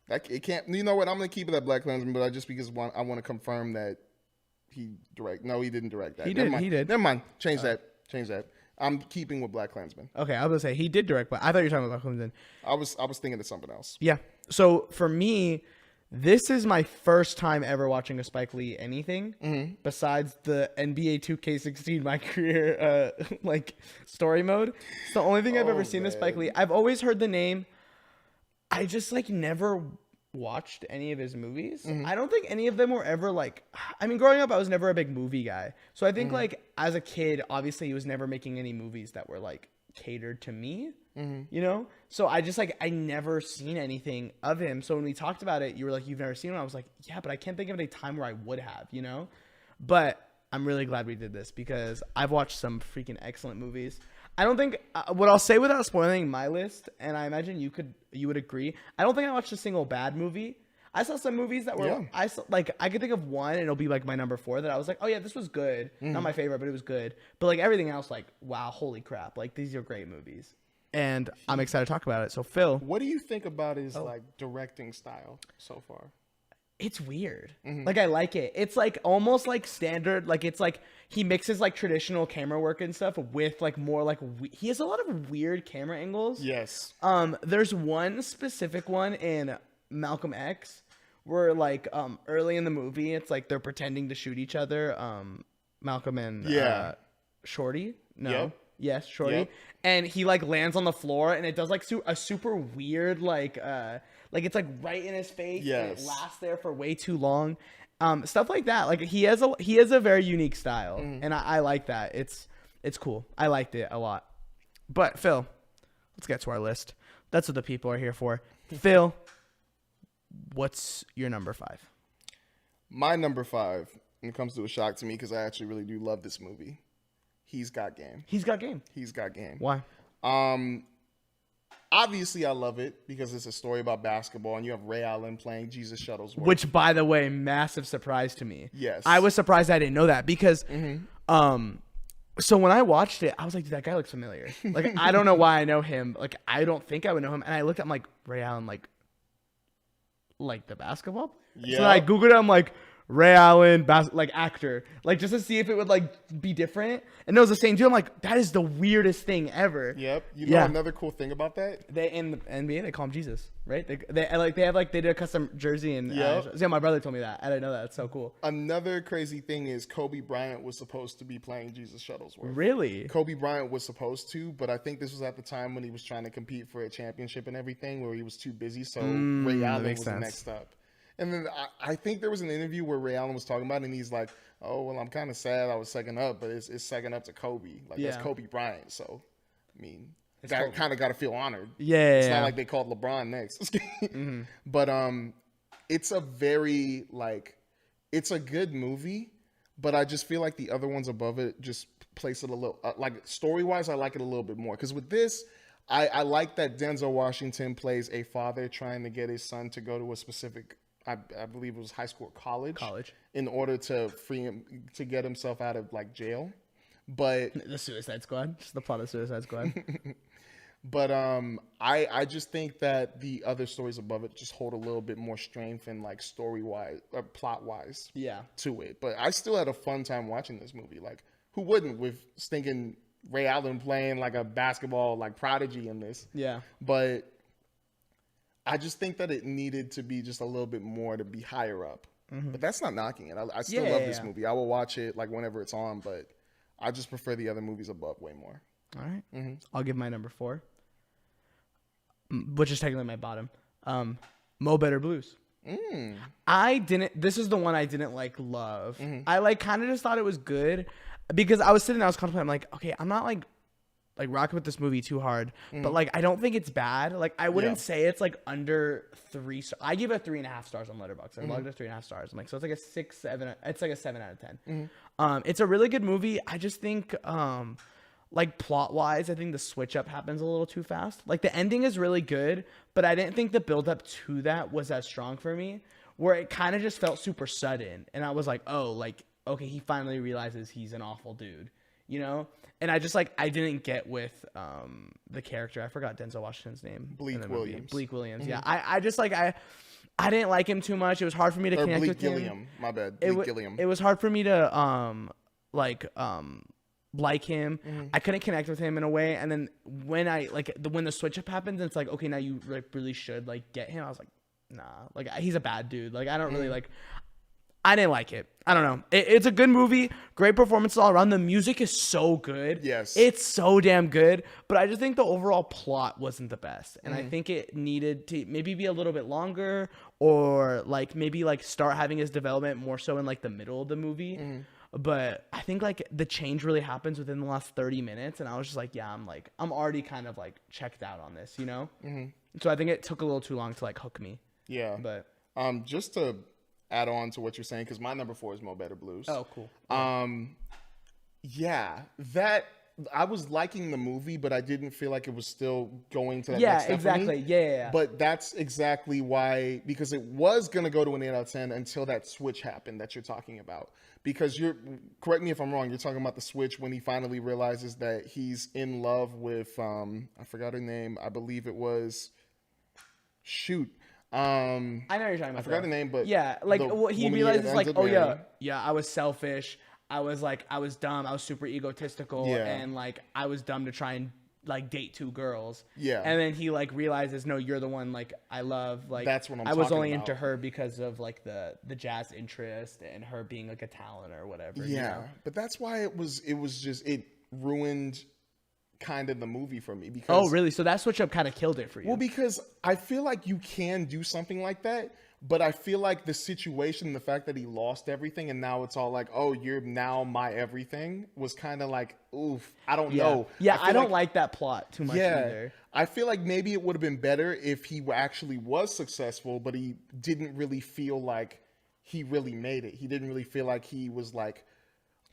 It can't. You know what? I'm gonna keep it at Black Klansman, but just because I want to confirm that he direct. No, he didn't direct that. He Never did. mind. He did. Never mind. Change that. I'm keeping with Black Klansman. Okay, I was gonna say he did direct, but I thought you were talking about Clemson. I was thinking of something else. Yeah. So for me, this is my first time ever watching a Spike Lee anything besides the NBA 2K16 my career like story mode. It's the only thing I've ever seen of Spike Lee. I've always heard the name. I just like never watched any of his movies. I don't think any of them were ever like, I mean, growing up, I was never a big movie guy. So I think like as a kid, obviously he was never making any movies that were like catered to me, you know? So I just like, I never seen anything of him. So when we talked about it, you were like, you've never seen him. I was like, yeah, but I can't think of any time where I would have, you know? But I'm really glad we did this because I've watched some freaking excellent movies. I don't think what I'll say without spoiling my list, and I imagine you would agree. I don't think I watched a single bad movie. I saw some movies that were I could think of one, and it'll be like my number 4 that I was like, oh yeah, this was good. Not my favorite, but it was good. But like everything else, like wow, holy crap, like these are great movies, and I'm excited to talk about it. So Phil, What do you think about his like directing style so far? it's weird. Like I like it. It's like almost like standard. Like it's like he mixes like traditional camera work and stuff with like more like he has a lot of weird camera angles. Yes. There's one specific one in Malcolm X where early in the movie it's like they're pretending to shoot each other. Malcolm and Shorty. No. Yep. Yes, Shorty. Yep. And he like lands on the floor, and it does like a super weird like it's like right in his face, and it Yes. lasts there for way too long. Stuff like that. Like he has a very unique style, and I like that. It's cool. I liked it a lot. But Phil, let's get to our list. That's what the people are here for. Phil, what's your number 5? My number 5, and it comes to a shock to me because I actually really do love this movie. He's Got Game. He's Got Game. He's Got Game. Why? Obviously, I love it because it's a story about basketball, and you have Ray Allen playing Jesus Shuttlesworth. Which, by the way, massive surprise to me. Yes. I was surprised I didn't know that because, so when I watched it, I was like, dude, that guy looks familiar. Like, I don't know why I know him. Like, I don't think I would know him. And I looked at him like, Ray Allen, like the basketball player? Yeah. So I Googled it, I'm like, Ray Allen, like actor, like just to see if it would like be different. And it was the same dude. I'm like, that is the weirdest thing ever. Yep. You know another cool thing about that? They in the NBA they call him Jesus, right? They did a custom jersey and Yep. yeah, my brother told me that. I didn't know that. It's so cool. Another crazy thing is Kobe Bryant was supposed to be playing Jesus Shuttlesworth. Really? Kobe Bryant was supposed to, but I think this was at the time when he was trying to compete for a championship and everything, where he was too busy. So Ray Allen was the next up. And then I think there was an interview where Ray Allen was talking about it, and he's like, oh, well, I'm kind of sad I was second up, but it's second up to Kobe. Like, that's Kobe Bryant. So, I mean, that kind of got to feel honored. Yeah. It's not like they called LeBron next. But it's a very, like, it's a good movie, but I just feel like the other ones above it just place it a little, like, story-wise, I like it a little bit more. Because with this, I like that Denzel Washington plays a father trying to get his son to go to a specific, I believe it was high school or college, in order to free him, to get himself out of like jail. But the Suicide Squad, just the plot of Suicide Squad. But I just think that the other stories above it just hold a little bit more strength and like story wise or plot wise to it. But I still had a fun time watching this movie. Like, who wouldn't, with stinking Ray Allen playing like a basketball like prodigy in this? Yeah. But I just think that it needed to be just a little bit more to be higher up. But that's not knocking it. I still love this movie. I will watch it like whenever it's on, but I just prefer the other movies above way more. All right. I'll give my number 4, which is technically my bottom. Mo Better Blues. This is the one I didn't like love. I like kind of just thought it was good because I was sitting there, I was contemplating, I'm like, okay, I'm not like rocking with this movie too hard, but like I don't think it's bad. Like I wouldn't say it's like under 3 stars. I give it 3.5 stars on Letterboxd. I logged it 3.5 stars. I'm like, so it's like a 6, 7. It's like a 7 out of 10. It's a really good movie. I just think like plot wise, I think the switch up happens a little too fast. Like the ending is really good, but I didn't think the build up to that was as strong for me, where it kind of just felt super sudden. And I was like, oh, like, okay, he finally realizes he's an awful dude, you know? And I just like, I didn't get with the character. I forgot Denzel Washington's name. Bleak Williams. Bleak Williams. Yeah. I just like, I didn't like him too much. It was hard for me to connect with him. Gilliam. My bad. Bleak Gilliam. It was hard for me to like him. I couldn't connect with him in a way. And then when when the switch up happens, it's like, okay, now you like really should like get him. I was like, nah, like he's a bad dude. Like I don't really like. I didn't like it. I don't know. It's a good movie. Great performances all around. The music is so good. Yes. It's so damn good. But I just think the overall plot wasn't the best. And I think it needed to maybe be a little bit longer, or like maybe like start having his development more so in like the middle of the movie. But I think like the change really happens within the last 30 minutes. And I was just like, yeah, I'm already kind of like checked out on this, you know? So I think it took a little too long to like hook me. Yeah. But just to add on to what you're saying, because my number 4 is Mo Better Blues. Oh, cool. Yeah, that I was liking the movie, but I didn't feel like it was still going to that Yeah, next step exactly. for me. Yeah. But that's exactly why, because it was going to go to an 8 out of 10 until that switch happened that you're talking about. Because correct me if I'm wrong, you're talking about the switch when he finally realizes that he's in love with, I forgot her name. I believe it was, I know you're talking about. I forgot the name, but yeah, like he realizes like, oh marrying. yeah, I was selfish. I was dumb. I was super egotistical, and like I was dumb to try and like date 2 girls. Yeah. And then he like realizes, no, you're the one like I love. Like that's what I was talking only about. into her because of like the jazz interest and her being like a talent or whatever. Yeah, you know? but that's why it was just it ruined kind of the movie for me. Because, Oh, really? So that switch up kind of killed it for you. well, because I feel like you can do something like that, but I feel like the situation, the fact that he lost everything and now it's all like, oh, you're now my everything, was kind of like, oof, I don't know. Yeah, feel I don't like that plot too much either. I feel like maybe it would have been better if he actually was successful, but he didn't really feel like he really made it. He didn't really feel like he was like,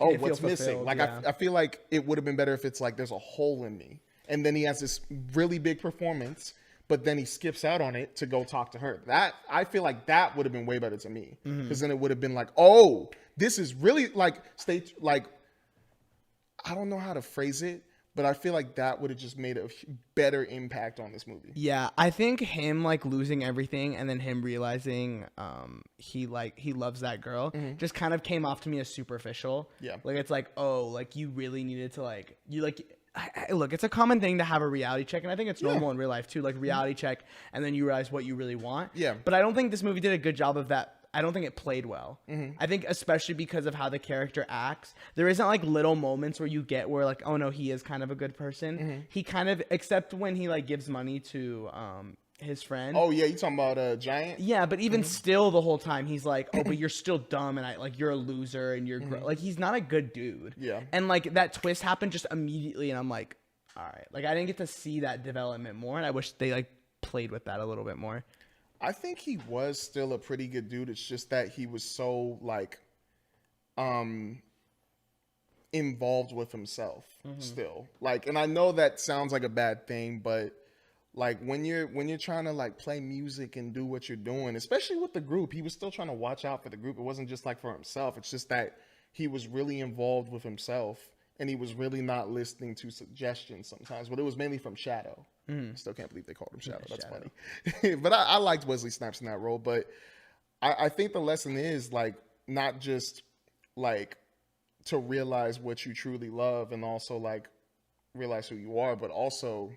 oh, didn't feel what's missing? fulfilled, Like, yeah. I feel like it would have been better if it's like there's a hole in me. And then he has this really big performance, but then he skips out on it to go talk to her. That, I feel like that would have been way better to me. Because then it would have been like, oh, this is really like, I don't know how to phrase it, but I feel like that would have just made a better impact on this movie. Yeah, I think him like losing everything and then him realizing he loves that girl just kind of came off to me as superficial. Yeah. Like it's like, oh, like you really needed to like you like look, it's a common thing to have a reality check, and I think it's normal in real life too, like reality check, and then you realize what you really want. Yeah. But I don't think this movie did a good job of that. I don't think it played well. I think especially because of how the character acts, there isn't like little moments where you get where like, oh no, he is kind of a good person. He kind of, except when he like gives money to his friend. Oh yeah, you talking about Giant? Yeah, but even still, the whole time he's like, "Oh, but you're still dumb, and I like you're a loser, and you're like he's not a good dude." Yeah. And like that twist happened just immediately, and I'm like, all right, like I didn't get to see that development more, and I wish they like played with that a little bit more. I think he was still a pretty good dude. It's just that he was so like involved with himself still. Like, and I know that sounds like a bad thing, but like when you're trying to like play music and do what you're doing, especially with the group, he was still trying to watch out for the group. It wasn't just like for himself. It's just that he was really involved with himself and he was really not listening to suggestions sometimes, but it was mainly from Shadow. I still can't believe they called him Shadow. That's funny. But I liked Wesley Snipes in that role. But I think the lesson is like not just like to realize what you truly love and also like realize who you are, but also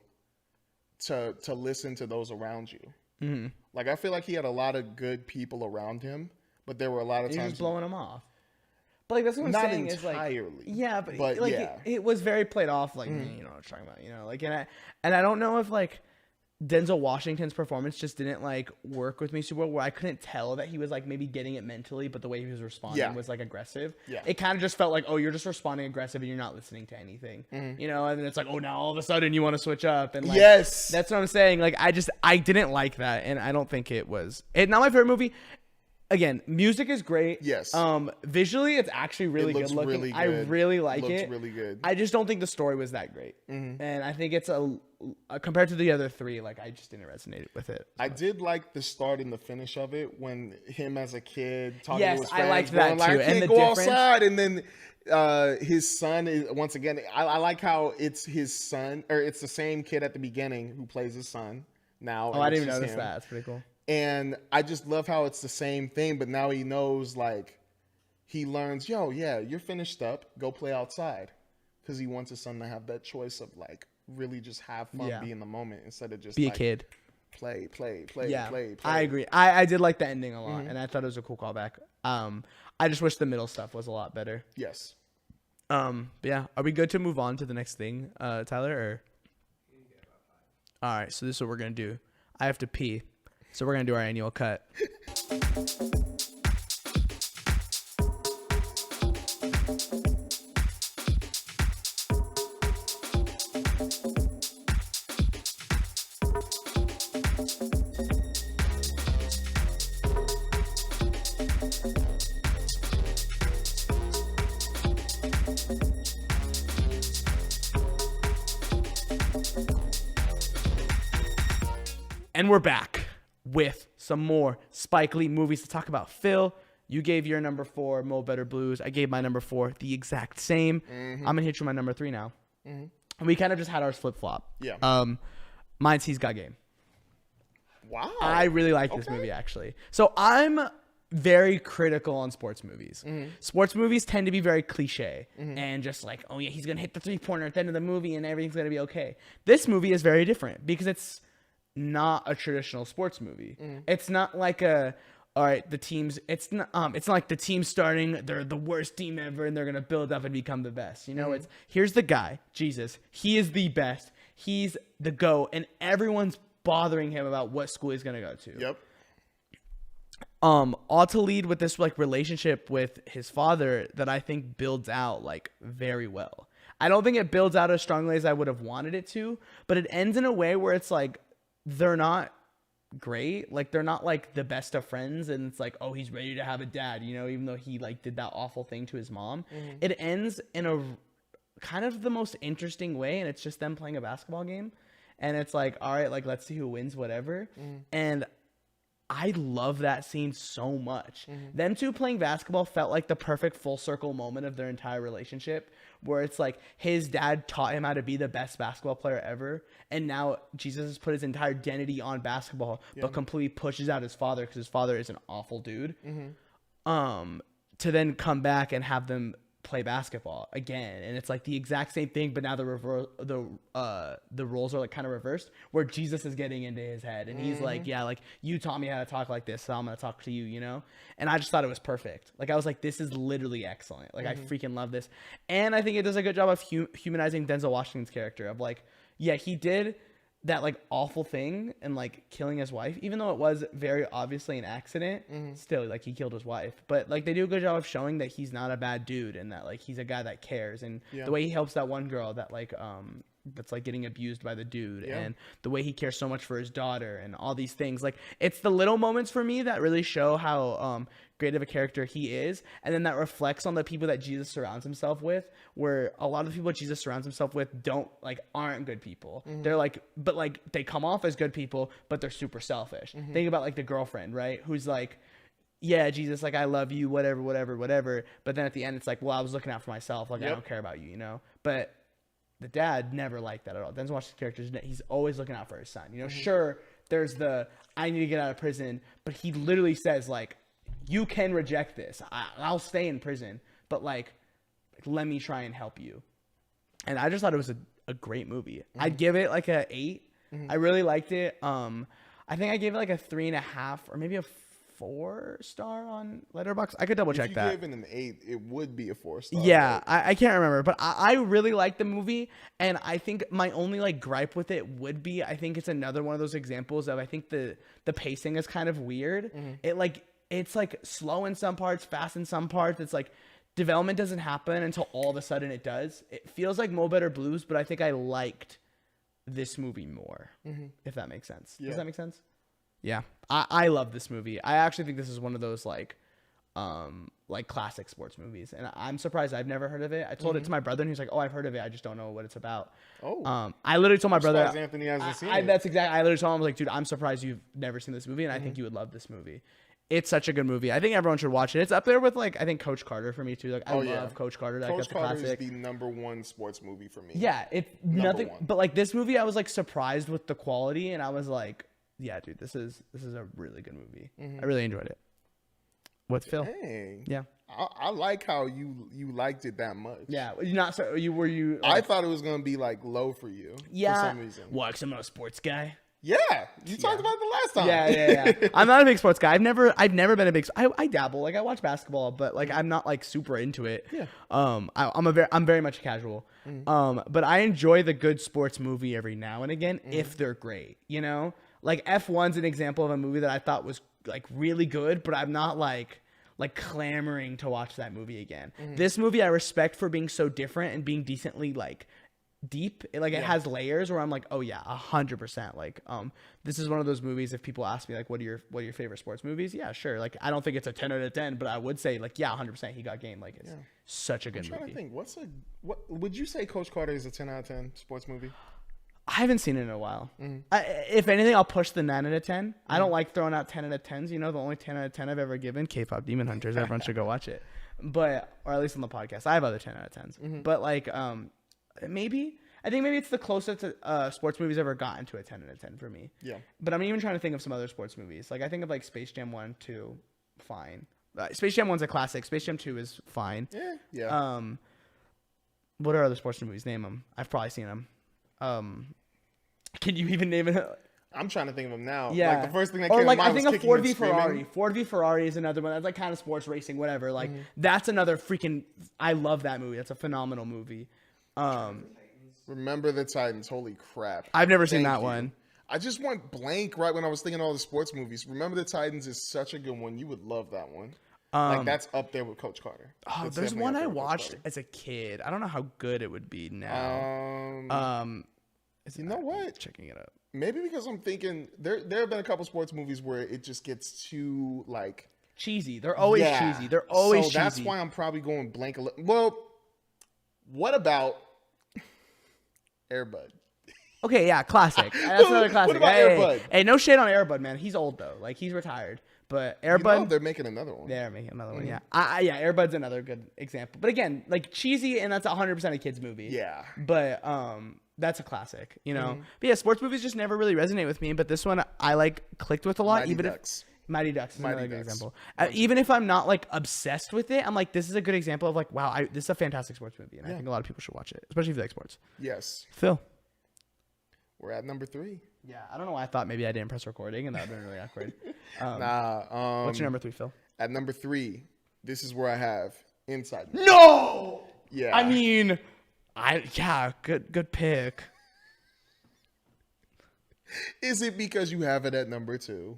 to listen to those around you. Like I feel like he had a lot of good people around him, but there were a lot of He was times just blowing him off. But like that's what I'm not saying is like, entirely. yeah, but like yeah. it was very played off. Like you know what I'm talking about. You know, like and I don't know if like Denzel Washington's performance just didn't like work with me super well, where I couldn't tell that he was like maybe getting it mentally, but the way he was responding was like aggressive. Yeah. It kind of just felt like, oh, you're just responding aggressive and you're not listening to anything. You know, and then it's like, oh, now all of a sudden you want to switch up. And like, Yes. that's what I'm saying. Like I didn't like that, and I don't think it was not my favorite movie. Again, music is great. Yes. Visually, it's actually really good looking. Really I good. really like Looks it. really good. I just don't think the story was that great, and I think it's compared to the other three, like I just didn't resonate with it. I did like the start and the finish of it when him as a kid talking Yes, to his I friends, liked that going like, too. I And can't the go difference- outside, and then his son is once again. I like how it's his son, or it's the same kid at the beginning who plays his son now. Oh, I didn't even notice that. That's pretty cool. And I just love how it's the same thing, but now he knows, like, he learns, yo, yeah, you're finished up. Go play outside. Because he wants his son to have that choice of, like, really just have fun, be in the moment, instead of just, be like, a kid. Play. I agree. I did like the ending a lot, and I thought it was a cool callback. I just wish the middle stuff was a lot better. Yes. But yeah, are we good to move on to the next thing, Tyler? Or all right, so this is what we're gonna do. I have to pee. So we're going to do our annual cut. And we're back with some more Spike Lee movies to talk about. Phil, you gave your number 4, Mo Better Blues. I gave my number 4, the exact same. I'm going to hit you my number 3 now. And we kind of just had ours flip-flop. Yeah. Mine's He's Got Game. Wow. I really like this movie, actually. So I'm very critical on sports movies. Sports movies tend to be very cliche and just like, oh, yeah, he's going to hit the three-pointer at the end of the movie and everything's going to be okay. This movie is very different because it's not a traditional sports movie. It's not like a, all right, the team's it's not like the team starting, they're the worst team ever and they're going to build up and become the best. You know, it's here's the guy, Jesus. He is the best. He's the GOAT, and everyone's bothering him about what school he's going to go to. Yep. All to lead with this like relationship with his father that I think builds out like very well. I don't think it builds out as strongly as I would have wanted it to, but it ends in a way where it's like they're not great, like they're not like the best of friends, and it's like, oh, he's ready to have a dad, you know, even though he like did that awful thing to his mom. It ends in a kind of the most interesting way, and it's just them playing a basketball game, and it's like, all right, like let's see who wins, whatever. And I love that scene so much. Them two playing basketball felt like the perfect full circle moment of their entire relationship, where it's like his dad taught him how to be the best basketball player ever, and now Jesus has put his entire identity on basketball, but completely pushes out his father because his father is an awful dude. To then come back and have them play basketball again, and it's like the exact same thing, but now the roles are like kind of reversed, where Jesus is getting into his head and he's like, yeah, like you taught me how to talk like this, so I'm gonna talk to you, you know. And I just thought it was perfect. Like I was like, this is literally excellent. Like I freaking love this. And I think it does a good job of humanizing Denzel Washington's character of like, yeah, he did that like awful thing and like killing his wife, even though it was very obviously an accident, still like he killed his wife. But like they do a good job of showing that he's not a bad dude and that like he's a guy that cares, and the way he helps that one girl that like that's like getting abused by the dude, and the way he cares so much for his daughter and all these things. Like it's the little moments for me that really show how great of a character he is, and then that reflects on the people that Jesus surrounds himself with, where a lot of the people Jesus surrounds himself with aren't good people. They're like, but like they come off as good people, but they're super selfish. Think about like the girlfriend, right, who's like, yeah, Jesus, like I love you, whatever, but then at the end it's like, well, I was looking out for myself, like I don't care about you, you know. But the dad never liked that at all. Denzel Washington's character, he's always looking out for his son, you know. Sure, there's the I need to get out of prison, but he literally says like, you can reject this, I'll stay in prison, but like let me try and help you. And I just thought it was a great movie. I'd give it like a 8. I really liked it. I think I gave it like a 3.5 or maybe a 4-star on Letterboxd. I could double check that. If you gave it an 8, it would be a 4-star. Yeah, I can't remember, but I really like the movie, and I think my only like gripe with it would be, I think it's another one of those examples of, I think the pacing is kind of weird. It's like slow in some parts, fast in some parts. It's like development doesn't happen until all of a sudden it does. It feels like Mo Better Blues, but I think I liked this movie more, if that makes sense. Does that make sense? Yeah, I love this movie. I actually think this is one of those like classic sports movies, and I'm surprised I've never heard of it. I told it to my brother, and he's like, "Oh, I've heard of it. I just don't know what it's about." I literally told my brother, Anthony hasn't seen it. That's exactly. I literally told him, I was like, "Dude, I'm surprised you've never seen this movie, and I think you would love this movie. It's such a good movie. I think everyone should watch it. It's up there with like I think Coach Carter for me too. Like I love Coach Carter. Coach Carter is the #1 sports movie for me. Yeah, it's nothing. But like this movie, I was like surprised with the quality, and I was like, yeah, dude, this is a really good movie. I really enjoyed it. What's Phil? Dang. Yeah. I like how you liked it that much. Yeah, not so. Were you? I thought it was gonna be like low for you. Yeah. For some reason. Well, I'm not a sports guy. Yeah, you talked about it the last time. Yeah. I'm not a big sports guy. I've never been a big. I dabble. Like I watch basketball, but like I'm not like super into it. Yeah. I'm very much casual. But I enjoy the good sports movie every now and again if they're great. You know, like F1's an example of a movie that I thought was like really good, but I'm not like clamoring to watch that movie again. This movie I respect for being so different and being decently like deep. It has layers where I'm like, oh yeah, 100%. Like this is one of those movies, if people ask me like what are your favorite sports movies, yeah, sure. Like I don't think it's a 10 out of 10, but I would say like, yeah, 100% he got game. Like it's such a good movie. I'm trying to think, what would you say Coach Carter is a 10 out of 10 sports movie? I haven't seen it in a while. If anything, I'll push the 9 out of 10. I don't like throwing out 10 out of 10s. You know, the only 10 out of 10 I've ever given, K-pop Demon Hunters. Everyone should go watch it. But, or at least on the podcast. I have other 10 out of 10s. But like, I think maybe it's the closest sports movies ever gotten to a 10 out of 10 for me. Yeah. But I'm even trying to think of some other sports movies. Like I think of like Space Jam 1, 2, fine. Space Jam 1's a classic. Space Jam 2 is fine. Yeah. What are other sports movies? Name them. I've probably seen them. Can you even name it? I'm trying to think of them now. Yeah. Like the first thing that or came like to mind I think was of kicking Ford and v screaming. Ferrari. Ford v Ferrari is another one. That's like kind of sports racing, whatever. Like that's another freaking. I love that movie. That's a phenomenal movie. Remember the Titans. Holy crap. I've never seen Thank that you. one. I just went blank right when I was thinking all the sports movies. Remember the Titans is such a good one. You would love that one. Like that's up there with Coach Carter. Oh, It's there's definitely one up I there with Coach watched Carter. as a kid. I don't know how good it would be now. You know what? Checking it up. Maybe because I'm thinking there have been a couple sports movies where it just gets too like Cheesy. They're always cheesy. They're always cheesy. That's why I'm probably going blank a little. Well, what about Airbud? Okay, yeah, classic. That's another classic. What about hey, Airbud? Hey, no shade on Airbud, man. He's old though. Like he's retired. But Airbud, You know, they're making another one. they're making another one. Yeah, yeah. Airbud's another good example. But again, like cheesy, and that's 100% a kids movie. Yeah. But that's a classic, you know. But yeah, sports movies just never really resonate with me. But this one I like clicked with a lot. Mighty even Ducks. if Mighty Ducks is Mighty another good Ducks. example. Even if I'm not like obsessed with it, I'm like, this is a good example of like, wow, this is a fantastic sports movie, and I think a lot of people should watch it, especially if you like sports. Yes. Phil. We're at number 3. Yeah, I don't know why I thought maybe I didn't press recording, and that would have been really awkward. What's What's your number 3, Phil? At number 3, this is where I have Inside Man. No. Yeah. I mean, good pick. Is it because you have it at number 2?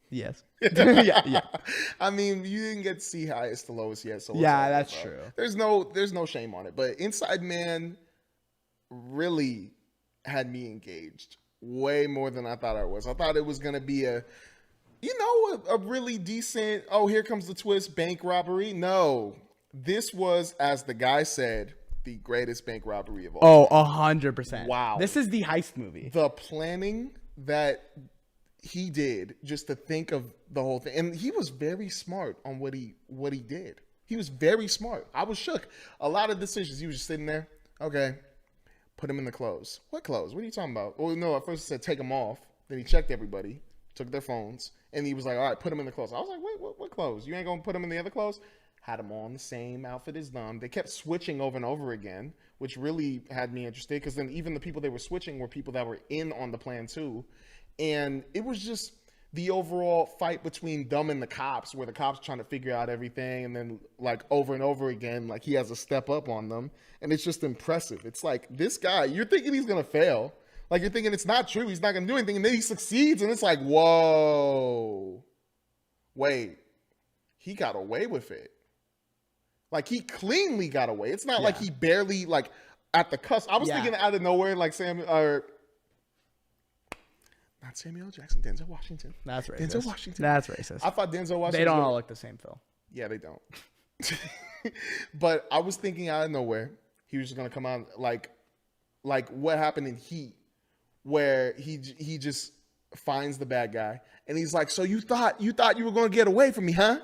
Yes. yeah. I mean, you didn't get to see highest to lowest yet, so Yeah, what's that's up, bro? true. There's no shame on it. But Inside Man really had me engaged way more than I thought I was. I thought it was gonna be a really decent, oh, here comes the twist, bank robbery. No. This was, as the guy said, the greatest bank robbery of all. Oh, 100%. Wow. This is the heist movie. The planning that he did just to think of the whole thing. And he was very smart on what he did. He was very smart. I was shook. A lot of decisions. He was just sitting there. Okay. Put him in the clothes. What clothes? What are you talking about? Well, no, at first he said take them off. Then he checked everybody, took their phones, and he was like, all right, put them in the clothes. I was like, wait, what clothes? You ain't going to put them in the other clothes? Had them on the same outfit as them. They kept switching over and over again, which really had me interested because then even the people they were switching were people that were in on the plan too. And it was just the overall fight between them and the cops, where the cops are trying to figure out everything, and then like over and over again, like he has to step up on them, and it's just impressive. It's like this guy, you're thinking he's gonna fail, like you're thinking it's not true, he's not gonna do anything, and then he succeeds, and it's like, whoa, wait, he got away with it. Like he cleanly got away. It's not like he barely like at the cusp. I was thinking out of nowhere, like not Samuel L. Jackson, Denzel Washington. That's racist. Denzel Washington. That's racist. I thought Denzel Washington. They don't all look the same, Phil. Yeah, they don't. But I was thinking out of nowhere, he was just gonna come out like what happened in Heat, where he just finds the bad guy and he's like, so you thought you were gonna get away from me, huh?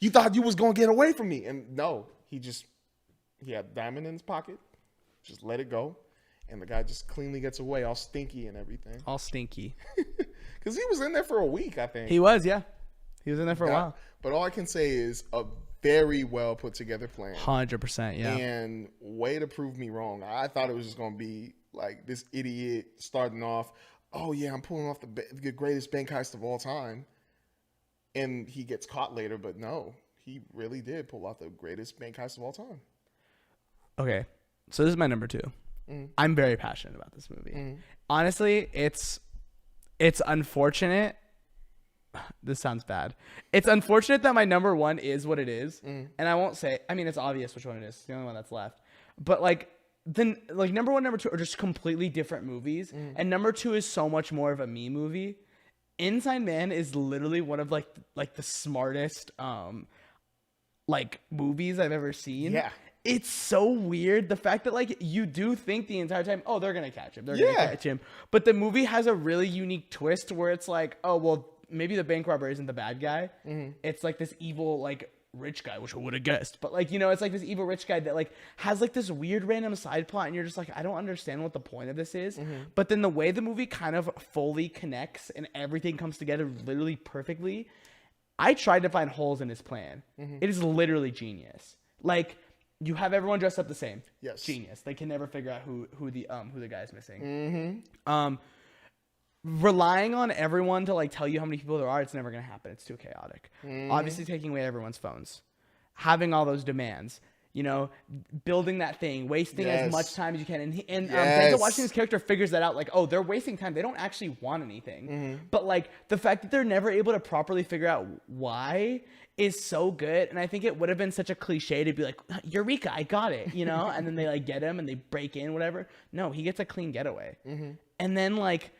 You thought you was gonna get away from me, and no, he had a diamond in his pocket, just let it go. And the guy just cleanly gets away, all stinky and everything. All stinky. Because he was in there for a week, I think. He was, yeah. He was in there for a while. But all I can say is a very well put together plan. 100%, yeah. And way to prove me wrong. I thought it was just going to be like this idiot starting off, oh yeah, I'm pulling off the greatest bank heist of all time. And he gets caught later, but no, he really did pull off the greatest bank heist of all time. Okay, so this is my number 2. I'm very passionate about this movie. Honestly, it's unfortunate. This sounds bad. It's unfortunate that my number 1 is what it is, and I won't say. I mean, it's obvious which one it is. It's the only one that's left. But then number 1, number 2 are just completely different movies, and number 2 is so much more of a me movie. Inside Man is literally one of like the smartest movies I've ever seen. Yeah. It's so weird. The fact that like you do think the entire time, oh, they're going to catch him. They're going to catch him. But the movie has a really unique twist where it's like, oh, well, maybe the bank robber isn't the bad guy. It's like this evil, like rich guy, which I would have guessed. But like, it's like this evil rich guy that like has like this weird random side plot. And you're just like, I don't understand what the point of this is. But then the way the movie kind of fully connects and everything comes together literally perfectly. I tried to find holes in his plan. It is literally genius. Like, you have everyone dressed up the same. Yes. Genius. They can never figure out who the guy is missing. relying on everyone to like tell you how many people there are, it's never going to happen. It's too chaotic. Obviously taking away everyone's phones, having all those demands, you know, building that thing, wasting as much time as you can. And Denzel Washington's character figures that out, like, oh, they're wasting time. They don't actually want anything. But like the fact that they're never able to properly figure out why is so good. And I think it would have been such a cliche to be like, Eureka, I got it, you know? And then they like get him and they break in, whatever. No, he gets a clean getaway. And then like,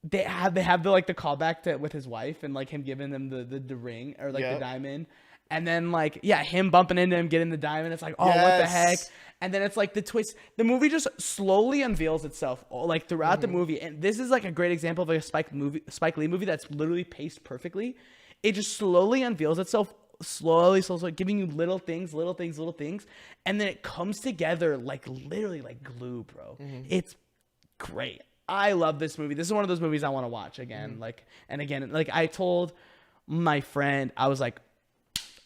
they have the like the callback to with his wife and like him giving them the ring or like the diamond, and then like him bumping into him getting the diamond. It's like, oh, what the heck? And then it's like the twist. The movie just slowly unveils itself like throughout the movie, and this is like a great example of a Spike Lee movie that's literally paced perfectly. It just slowly unveils itself, slowly, giving you little things, and then it comes together like literally like glue, bro. It's great. I love this movie. This is one of those movies I want to watch again. Like, and again, like I told my friend, I was like,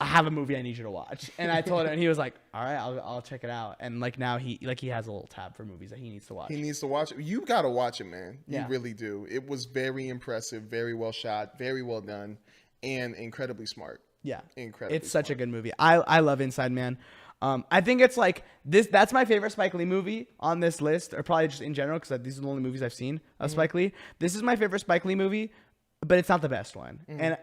I have a movie I need you to watch. And I told him, and he was like, all right, I'll check it out. And like now he has a little tab for movies that he needs to watch. He needs to watch it. You got to watch it, man. Yeah. You really do. It was very impressive, very well shot, very well done, and incredibly smart. Yeah. Incredibly It's such a good movie. I love Inside Man. I think it's like this. That's my favorite Spike Lee movie on this list, or probably just in general, because these are the only movies I've seen of Spike Lee. This is my favorite Spike Lee movie, but it's not the best one, and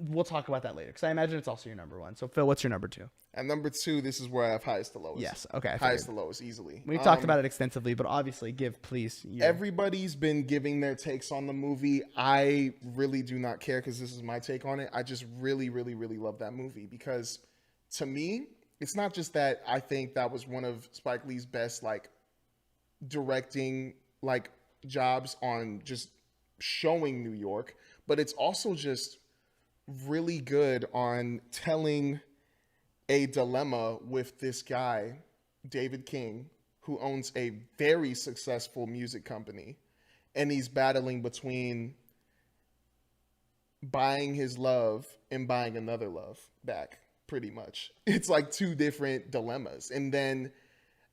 we'll talk about that later, because I imagine it's also your number one. So Phil, what's your number two? At number two, this is where I have highest to lowest. Yes, okay, highest to lowest easily. We've talked about it extensively, but obviously, please. Everybody's been giving their takes on the movie. I really do not care, because this is my take on it. I just really, really, really love that movie, because to me, it's not just that I think that was one of Spike Lee's best, like, directing, like, jobs on just showing New York, but it's also just really good on telling a dilemma with this guy, David King, who owns a very successful music company, and he's battling between buying his love and buying another love back. Pretty much. It's like two different dilemmas. And then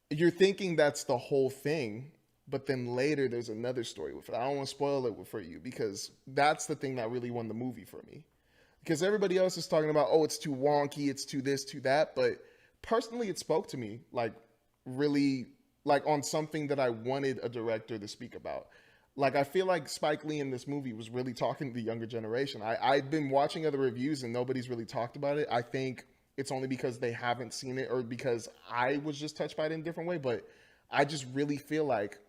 you're thinking that's the whole thing, but then later there's another story with it. I don't want to spoil it for you, because that's the thing that really won the movie for me. Because everybody else is talking about, oh, it's too wonky, it's too this, too that. But personally, it spoke to me, like, really, like, on something that I wanted a director to speak about. Like, I feel like Spike Lee in this movie was really talking to the younger generation. I've been watching other reviews and nobody's really talked about it. I think it's only because they haven't seen it, or because I was just touched by it in a different way. But I just really feel like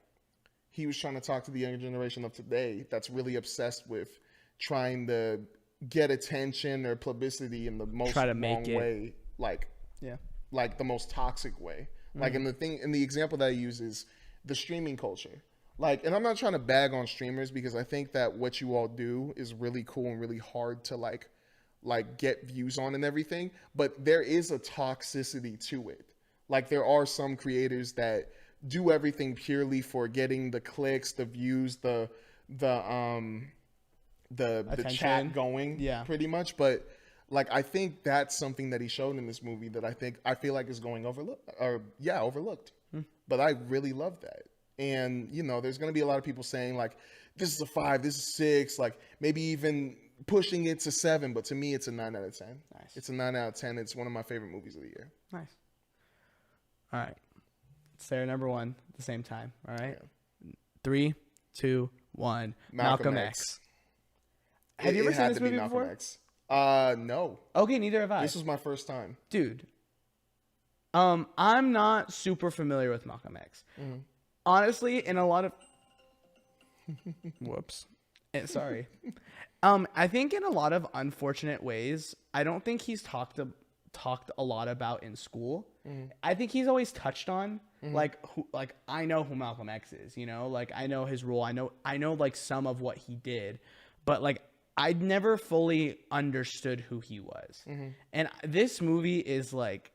he was trying to talk to the younger generation of today that's really obsessed with trying to get attention or publicity in the most wrong way. Like the most toxic way. Like, and the example that I use is the streaming culture. Like, and I'm not trying to bag on streamers, because I think that what you all do is really cool and really hard to like get views on and everything. But there is a toxicity to it. Like, there are some creators that do everything purely for getting the clicks, the views, the chat going, pretty much. But like, I think that's something that he showed in this movie that I feel like is going overlooked. But I really love that. And, you know, there's going to be a lot of people saying, like, this is a 5, this is 6, like, maybe even pushing it to 7. But to me, it's a 9 out of 10. Nice. It's a 9 out of 10. It's one of my favorite movies of the year. Nice. All right. Sarah, number 1 at the same time. All right. Yeah. 3, 2, 1. Malcolm X. Have you ever seen this movie before? X. No. Okay, neither have I. This was my first time. Dude. I'm not super familiar with Malcolm X. Honestly, in a lot of whoops. Sorry. I think in a lot of unfortunate ways, I don't think he's talked a lot about in school. I think he's always touched on like I know who Malcolm X is, you know? Like, I know his role. I know like some of what he did, but like I'd never fully understood who he was. And this movie is like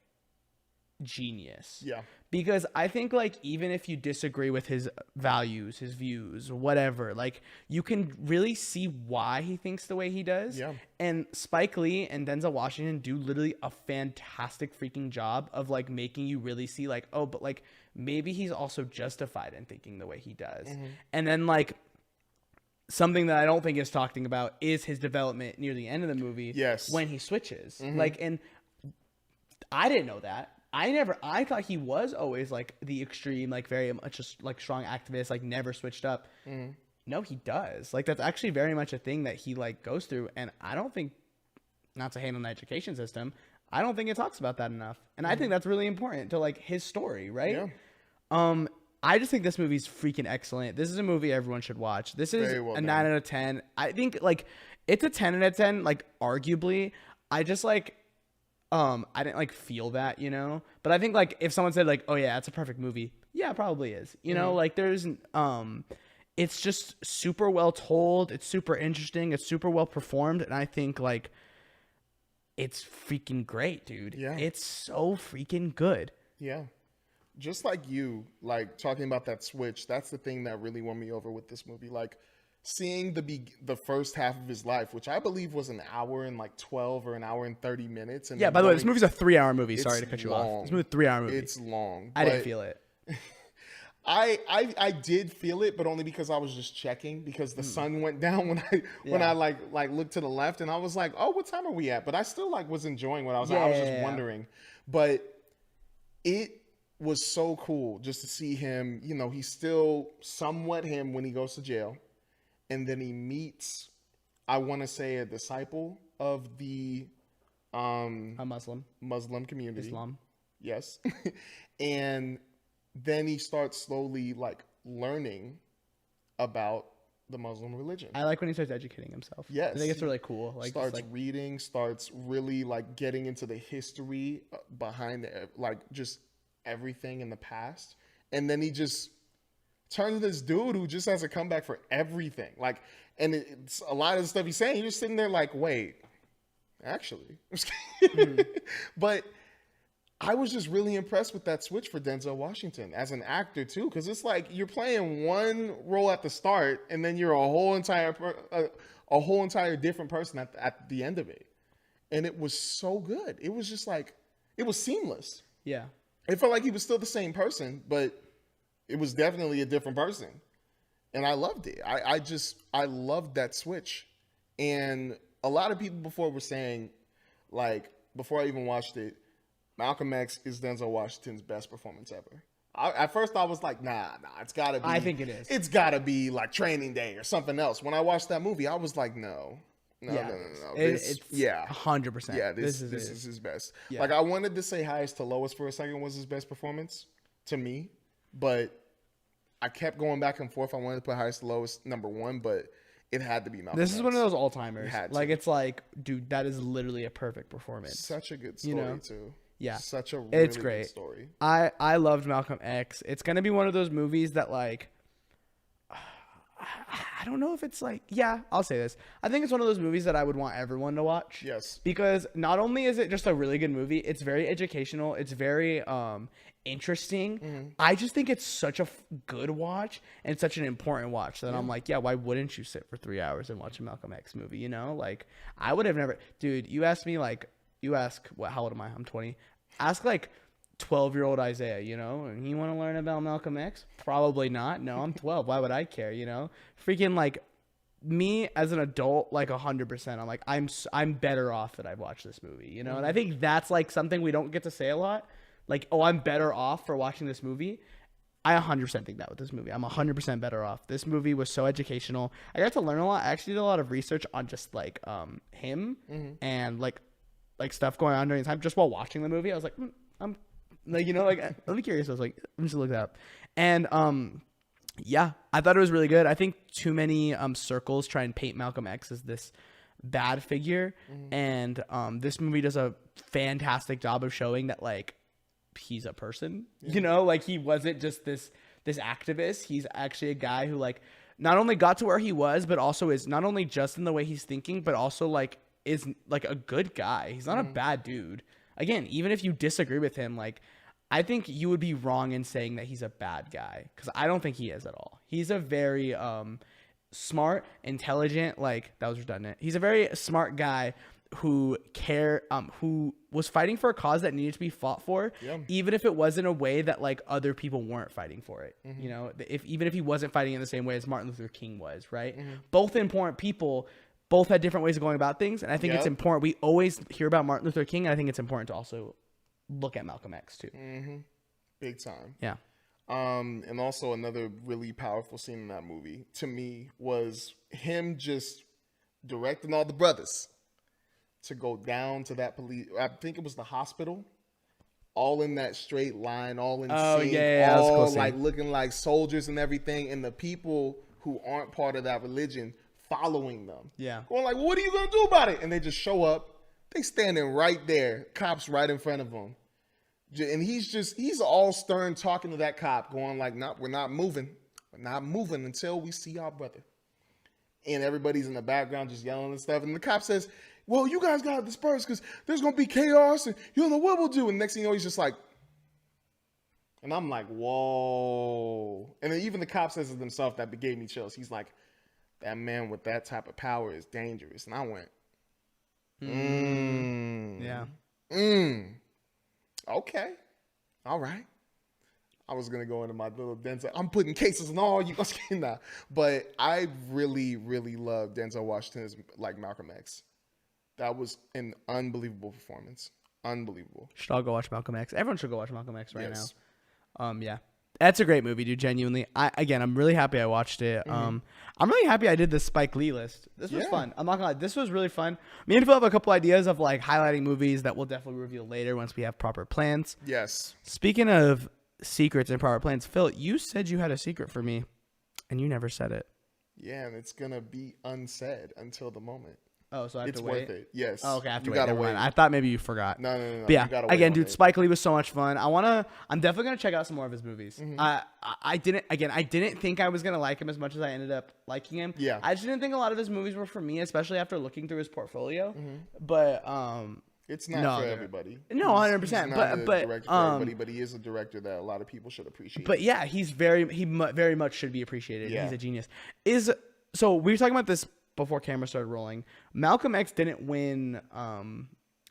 genius. Yeah. Because I think like even if you disagree with his values, his views, whatever, like you can really see why he thinks the way he does. Yeah. And Spike Lee and Denzel Washington do literally a fantastic freaking job of like making you really see like, oh, but like maybe he's also justified in thinking the way he does. And then like something that I don't think is talking about is his development near the end of the movie. Yes. When he switches. Like, and I didn't know that. I thought he was always like the extreme, like very much just like strong activist, like never switched up. No, he does. Like, that's actually very much a thing that he like goes through. And I don't think, not to hate on the education system, I don't think it talks about that enough. And I think that's really important to like his story, right? Yeah. I just think this movie's freaking excellent. This is a movie everyone should watch. This is Very well a done. 9 out of 10. I think like it's a 10 out of 10, like arguably. I just like, I didn't like feel that, you know, but I think like if someone said like, oh yeah, it's a perfect movie. Yeah, it probably is. You know, like there's, it's just super well told. It's super interesting. It's super well performed. And I think like it's freaking great, dude. Yeah. It's so freaking good. Yeah. Just like you, like talking about that switch, that's the thing that really won me over with this movie. Like seeing the first half of his life, which I believe was an hour and like 12 or an hour and 30 minutes. And Yeah, then by the way, going- this movie's a 3-hour movie. it's Sorry to cut you long. off. This movie's a 3-hour movie. It's long. I didn't but feel it. I did feel it, but only because I was just checking because the sun went down when I like looked to the left and I was like, oh, what time are we at? But I still like was enjoying what I was. I was just wondering, but it was so cool just to see him. You know, he's still somewhat him when he goes to jail, and then he meets, I want to say, a disciple of the A Muslim. Muslim community. Islam. Yes. And then he starts slowly like learning about the Muslim religion. I like when he starts educating himself. Yes. I think it's really cool. Like, Starts just, like reading, starts really like getting into the history behind like just everything in the past. And then he just turns into this dude who just has a comeback for everything. Like, and it's a lot of the stuff he's saying, you're just sitting there like, wait, actually. But I was just really impressed with that switch for Denzel Washington as an actor too, because it's like you're playing one role at the start, and then you're a whole entire different person at the end of it, and it was so good. It was just like it was seamless. yeah. It felt like he was still the same person, but it was definitely a different person, and I loved it. I loved that switch, and a lot of people before were saying, like before I even watched it, Malcolm X is Denzel Washington's best performance ever. At first, I was like, nah, it's gotta be. I think it is. It's gotta be like Training Day or something else. When I watched that movie, I was like, no. It's 100%. Yeah, this is his best. Yeah. Like I wanted to say highest to lowest for a second was his best performance to me, but I kept going back and forth. I wanted to put highest to lowest number one, but it had to be Malcolm This X. is one of those all-timers. Had to. Like, it's like, dude, that is literally a perfect performance. Such a good story You know? too. Yeah. Such a really It's good great. story. I loved Malcolm X. It's going to be one of those movies that, like, I don't know if it's like, yeah, I'll say this. I think it's one of those movies that I would want everyone to watch. Yes. Because not only is it just a really good movie, it's very educational. It's very interesting. Mm-hmm. I just think it's such a good watch and such an important watch that I'm like, yeah, why wouldn't you sit for 3 hours and watch a Malcolm X movie? You know, like I would have never, dude, you ask me like, how old am I? I'm 20. Ask like 12-year-old Isaiah, you know, and you want to learn about Malcolm X? Probably not. No, I'm 12. Why would I care? You know, freaking like me as an adult, like 100%. I'm like, I'm better off that I've watched this movie, you know? And I think that's like something we don't get to say a lot. Like, oh, I'm better off for watching this movie. I 100% think that with this movie. I'm 100% better off. This movie was so educational. I got to learn a lot. I actually did a lot of research on just like him and like stuff going on during the time just while watching the movie. I was like, I'm like, you know, like I'm curious. I was like, I'm just look that up. And yeah, I thought it was really good. I think too many circles try and paint Malcolm X as this bad figure, and this movie does a fantastic job of showing that like he's a person. You know, like he wasn't just this activist. He's actually a guy who like not only got to where he was, but also is not only just in the way he's thinking, but also like is like a good guy. He's not a bad dude. Again, even if you disagree with him, like I think you would be wrong in saying that he's a bad guy, because I don't think he is at all. He's a very smart, intelligent, like that was redundant. He's a very smart guy who was fighting for a cause that needed to be fought for, even if it was in a way that like other people weren't fighting for it. You know, even if he wasn't fighting in the same way as Martin Luther King was, right? Both important people, both had different ways of going about things, and I think it's important. We always hear about Martin Luther King, and I think it's important to also look at Malcolm X too. Big time. Yeah. And also another really powerful scene in that movie to me was him just directing all the brothers to go down to that police. I think it was the hospital, all in that straight line, all in sync, all like looking like soldiers and everything, and the people who aren't part of that religion following them. Yeah, going like, well, what are you gonna do about it? And they just show up. They standing right there, cops right in front of them. And he's all stern talking to that cop, going like, no, we're not moving. We're not moving until we see our brother. And everybody's in the background just yelling and stuff. And the cop says, well, you guys got to disperse because there's going to be chaos and you don't know what we'll do. And next thing you know, he's just like, and I'm like, whoa. And then even the cop says it himself, that gave me chills. He's like, that man with that type of power is dangerous. And I went, okay. All right. I was going to go into my little Denzel. I'm putting cases on all you guys now. But I really, really love Denzel Washington's like Malcolm X. That was an unbelievable performance. Unbelievable. Should all go watch Malcolm X. Everyone should go watch Malcolm X right now. Yeah. That's a great movie, dude. Genuinely. I'm really happy I watched it. I'm really happy I did the Spike Lee list. This was fun. I'm not gonna lie. This was really fun. Me and Phil have a couple ideas of like highlighting movies that we'll definitely reveal later once we have proper plans. Yes. Speaking of secrets and proper plans, Phil, you said you had a secret for me, and you never said it. Yeah, and it's gonna be unsaid until the moment. Oh, so I have to wait? It's worth it. Yes. Oh, okay, I have to wait. Never mind. I thought maybe you forgot. No. But yeah, again, dude, Spike Lee was so much fun. I'm definitely gonna check out some more of his movies. I didn't think I was gonna like him as much as I ended up liking him. Yeah. I just didn't think a lot of his movies were for me, especially after looking through his portfolio. But it's not for everybody. No, 100%. But everybody, but he is a director that a lot of people should appreciate. But yeah, he very much should be appreciated. Yeah. He's a genius. So we were talking about this before camera started rolling. Malcolm X didn't win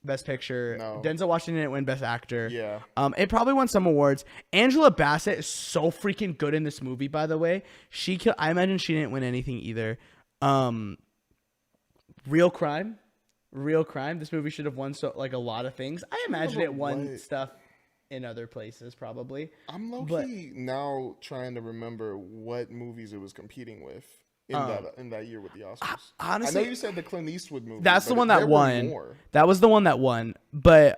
Best Picture. No. Denzel Washington didn't win Best Actor. Yeah. It probably won some awards. Angela Bassett is so freaking good in this movie, by the way. I imagine she didn't win anything either. Real Crime. This movie should have won a lot of things. I imagine it won stuff in other places probably. I'm low-key now trying to remember what movies it was competing with. In that year with the Oscars. Honestly, I know you said the Clint Eastwood movie. That's the one that won. That was the one that won. But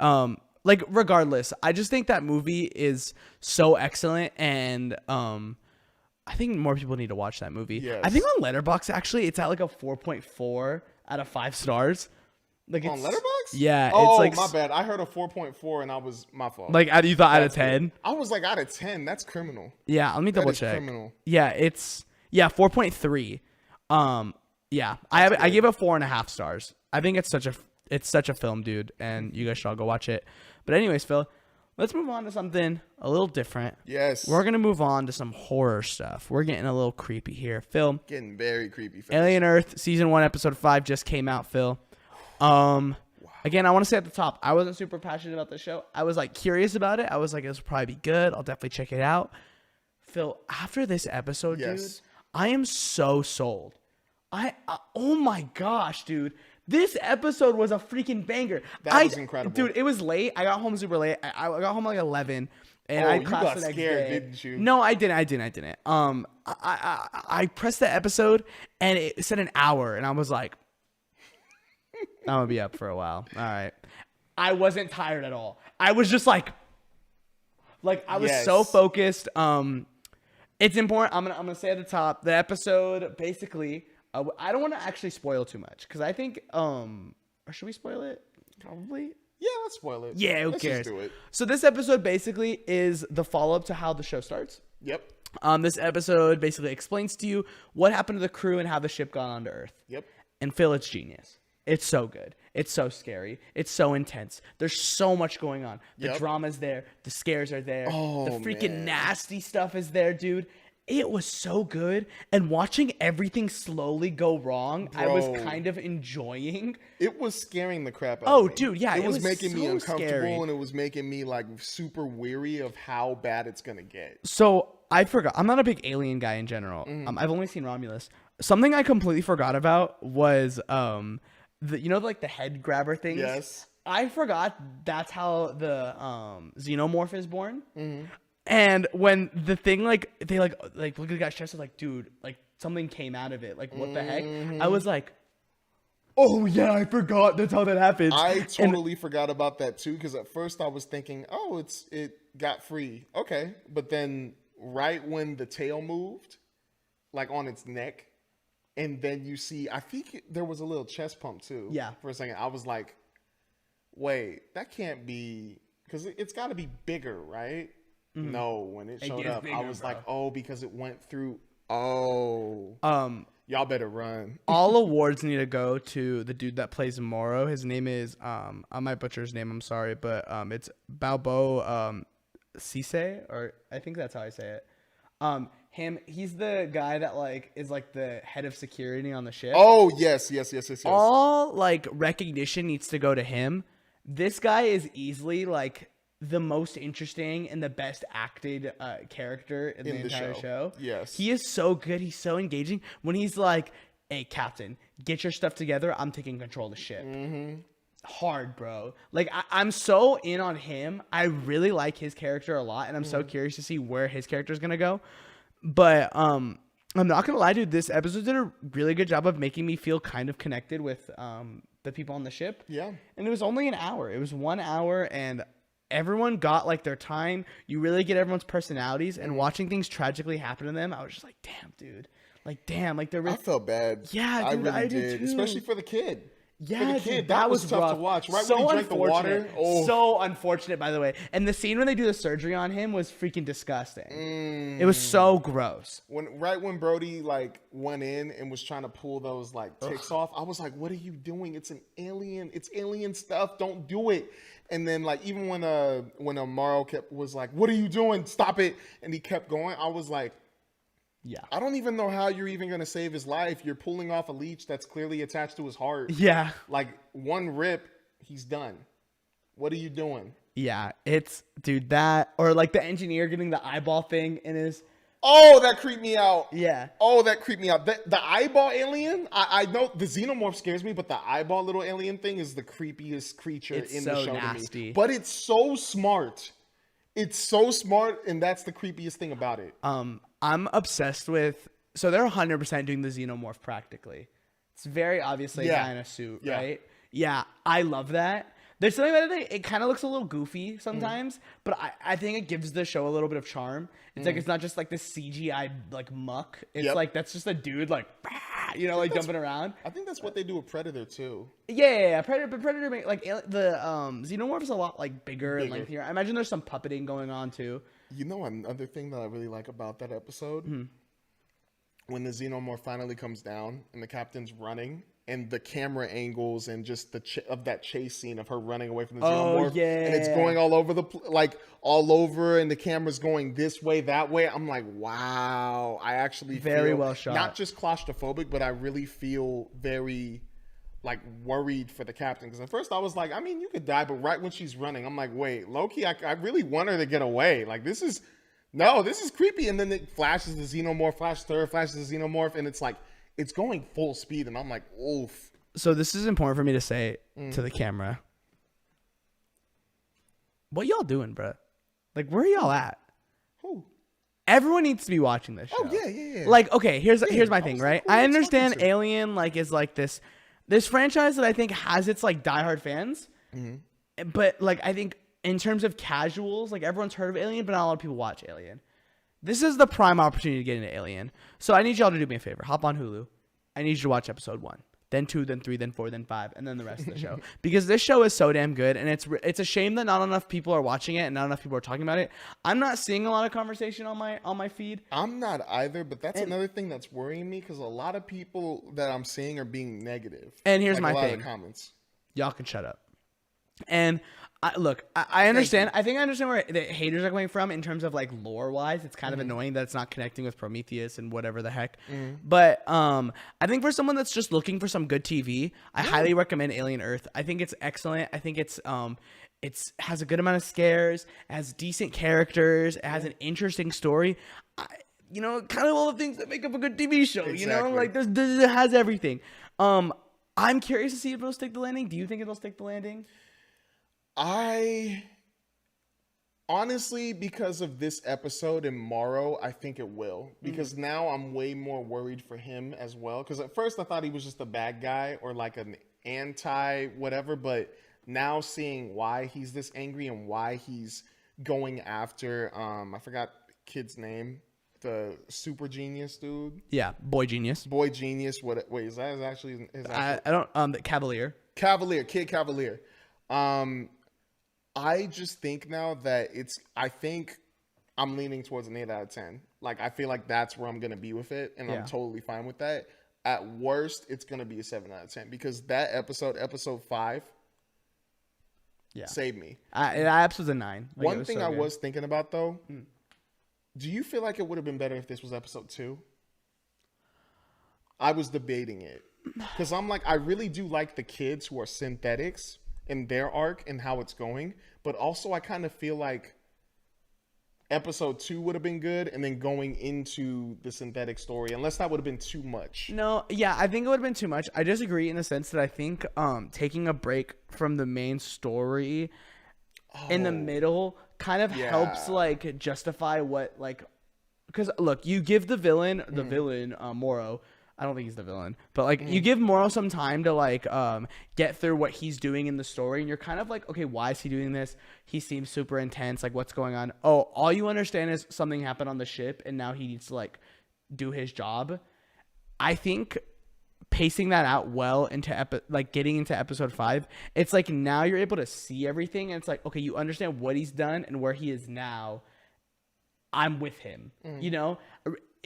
regardless, I just think that movie is so excellent, and I think more people need to watch that movie. Yes. I think on Letterboxd actually it's at like a 4.4 out of 5 stars. Like on Letterboxd? Yeah. Oh, it's my bad. I heard a 4.4 and I was my fault. Like you thought out of 10? I was like out of 10. That's criminal. Yeah, let me double check. Criminal. Yeah, it's 4.3. Yeah, I gave it 4.5 stars. I think it's such a film, dude, and you guys should all go watch it. But anyways, Phil, let's move on to something a little different. Yes. We're gonna move on to some horror stuff. We're getting a little creepy here, Phil. Getting very creepy. Alien Earth season 1 episode 5 just came out, Phil. Wow. Again, I want to say at the top, I wasn't super passionate about the show. I was like curious about it. I was like, this will probably be good. I'll definitely check it out. Phil, after this episode, dude, I am so sold. Oh my gosh, dude. This episode was a freaking banger. That was incredible. Dude, it was late. I got home super late. I got home like 11. And I you got scared, didn't you? No, I didn't. I pressed the episode and it said an hour and I was like, I'm gonna be up for a while. All right. I wasn't tired at all. I was just like I was so focused. It's important. I'm gonna say at the top, the episode basically. I don't want to actually spoil too much because I think. Or should we spoil it? Probably. Yeah, let's spoil it. Yeah, who cares? Just do it. So this episode basically is the follow-up to how the show starts. Yep. This episode basically explains to you what happened to the crew and how the ship got onto Earth. Yep. And Phil, it's genius. It's so good. It's so scary. It's so intense. There's so much going on. The drama's there. The scares are there. Oh, the freaking nasty stuff is there, dude. it was so good. And watching everything slowly go wrong, I was Bro. kind of enjoying. It was scaring the crap out Oh, of me. dude, yeah, It it was was making me so uncomfortable, scary. and it was making me like super weary of how bad it's gonna get. So I forgot. I'm not a big Alien guy in general. Mm-hmm. I've only seen Romulus. Something I completely forgot about was like the head grabber things. Yes. I forgot that's how the xenomorph is born. Mm-hmm. And when the thing they look at the guy's chest, like, dude, like something came out of it. Like, what the heck? Mm-hmm. I was like, oh yeah, I forgot. That's how that happens. I And- totally forgot about that too, because at first I was thinking, oh, it got free, okay, but then right when the tail moved, like on its neck, and then you see, I think there was a little chest pump too. Yeah. For a second, I was like, wait, that can't be, because it's got to be bigger, right? No, when it showed gets up, I bigger, was bro. like, oh, because it went through. Oh, y'all better run. all awards need to go to the dude that plays Morrow. His name is I might butcher his name, I'm sorry, but it's Balbo Cisse, or I think that's how I say it. He's the guy that like is like the head of security on the ship. Oh yes. All like recognition needs to go to him. This guy is easily like the most interesting and the best acted character in the entire show. Yes. He is so good. He's so engaging. When he's like, hey, Captain, get your stuff together. I'm taking control of the ship. Mm-hmm. Hard, bro. Like, I'm so in on him. I really like his character a lot, and I'm so curious to see where his character is going to go. But I'm not going to lie, dude. This episode did a really good job of making me feel kind of connected with the people on the ship. Yeah. And it was only an hour. It was 1 hour, and everyone got like their time. You really get everyone's personalities, and watching things tragically happen to them, I was just like, damn, dude. Like, damn, like they're I really, felt bad. Yeah, I dude, really I did did, too. especially for the kid. yeah, For the dude, kid, that was tough rough. to watch. Right So when he drank the water. unfortunate. Oh. So unfortunate, by the way. And the scene when they do the surgery on him was freaking disgusting. It was so gross. Right when Brody like went in and was trying to pull those like ticks off, I was like, "What are you doing? It's an alien. It's alien stuff. Don't do it." And then like even when Amaro was like, "What are you doing? Stop it!" and he kept going, I was like, Yeah. I don't even know how you're even gonna save his life. You're pulling off a leech that's clearly attached to his heart. Yeah. Like one rip, he's done. What are you doing? Yeah. It's, dude, that, or like the engineer getting the eyeball thing in his, Oh, that creeped me out. yeah. Oh, that creeped me out. The eyeball alien, I know the xenomorph scares me, but the eyeball little alien thing is the creepiest creature It's in so the show to nasty. me. But it's so smart. It's so smart, and that's the creepiest thing about it. I'm obsessed with, so they're 100% doing the xenomorph practically. It's very obviously a Yeah. guy in a suit, Yeah. right? Yeah, I love that. There's something about it, it kind of looks a little goofy sometimes, but I think it gives the show a little bit of charm. It's like, it's not just like this CGI like muck. It's Yep. like, that's just a dude like, like jumping around. I think that's what they do with Predator too. Yeah. Predator make, like the xenomorph is a lot like bigger and Bigger. lengthier. I imagine there's some puppeting going on too. You know another thing that I really like about that episode? When the xenomorph finally comes down and the captain's running, and the camera angles and just of that chase scene of her running away from the xenomorph, and it's yeah. going all over all over, and the camera's going this way, that way. I'm like, wow, I actually Very feel well shot. not just claustrophobic, but I really feel very like worried for the captain, because at first I was like, I mean, you could die, but right when she's running, I'm like, wait, low-key, I really want her to get away. Like, this is creepy. And then it flashes the xenomorph, flashes her, flashes the xenomorph, and it's like, it's going full speed, and I'm like, oof. So this is important for me to say to the camera. What y'all doing, bro? Like, where are y'all at? Who? Everyone needs to be watching this show. Oh, yeah. Like, okay, here's my thing, was right? like, who are I you understand talking to? Alien like is like this franchise that I think has its like diehard fans, but like I think in terms of casuals, like everyone's heard of Alien, but not a lot of people watch Alien. This is the prime opportunity to get into Alien. So I need y'all to do me a favor. Hop on Hulu. I need you to watch episode 1, then 2, then 3, then 4, then 5, and then the rest of the show. Because this show is so damn good, and it's a shame that not enough people are watching it and not enough people are talking about it. I'm not seeing a lot of conversation on my feed. I'm not either, but that's another thing that's worrying me, because a lot of people that I'm seeing are being negative. And here's Like, my a lot thing. of the comments. Y'all can shut up. And I understand. I think I understand where the haters are coming from in terms of like lore wise. It's kind of annoying that it's not connecting with Prometheus and whatever the heck. But I think for someone that's just looking for some good TV, I highly recommend Alien Earth. I think it's excellent. I think it's has a good amount of scares, it has decent characters, it has an interesting story. Kind of all the things that make up a good TV show. Exactly. Like it has everything. I'm curious to see if it'll stick the landing. Do you think it'll stick the landing? I honestly, because of this episode and Morrow, I think it will. Because now I'm way more worried for him as well. Because at first I thought he was just a bad guy or like an anti whatever. But now seeing why he's this angry and why he's going after, I forgot the kid's name, the super genius dude. Yeah, Boy Genius. Boy Genius. Wait, is that actually his I don't. The Cavalier. Kid Cavalier. I just think now that I think I'm leaning towards an 8 out of 10. Like, I feel like that's where I'm going to be with it, and I'm totally fine with that. At worst, it's going to be a 7 out of 10 because that episode 5, saved me. That episode's a 9. Like, One thing I was thinking about, though, do you feel like it would have been better if this was episode 2? I was debating it because I'm like, I really do like the kids who are synthetics in their arc and how it's going, but also I kind of feel like episode 2 would have been good, and then going into the synthetic story, unless that would have been too much. No, yeah, I think it would have been too much. I disagree in the sense that I think taking a break from the main story in the middle kind of helps like justify what, like, because look, you give the villain Morrow. I don't think he's the villain, but like you give Morrow some time to like get through what he's doing in the story, and you're kind of like, okay, why is he doing this? He seems super intense. Like, what's going on? Oh, all you understand is something happened on the ship, and now he needs to like do his job. I think pacing that out well into getting into episode 5, it's like now you're able to see everything, and it's like, okay, you understand what he's done and where he is now. I'm with him,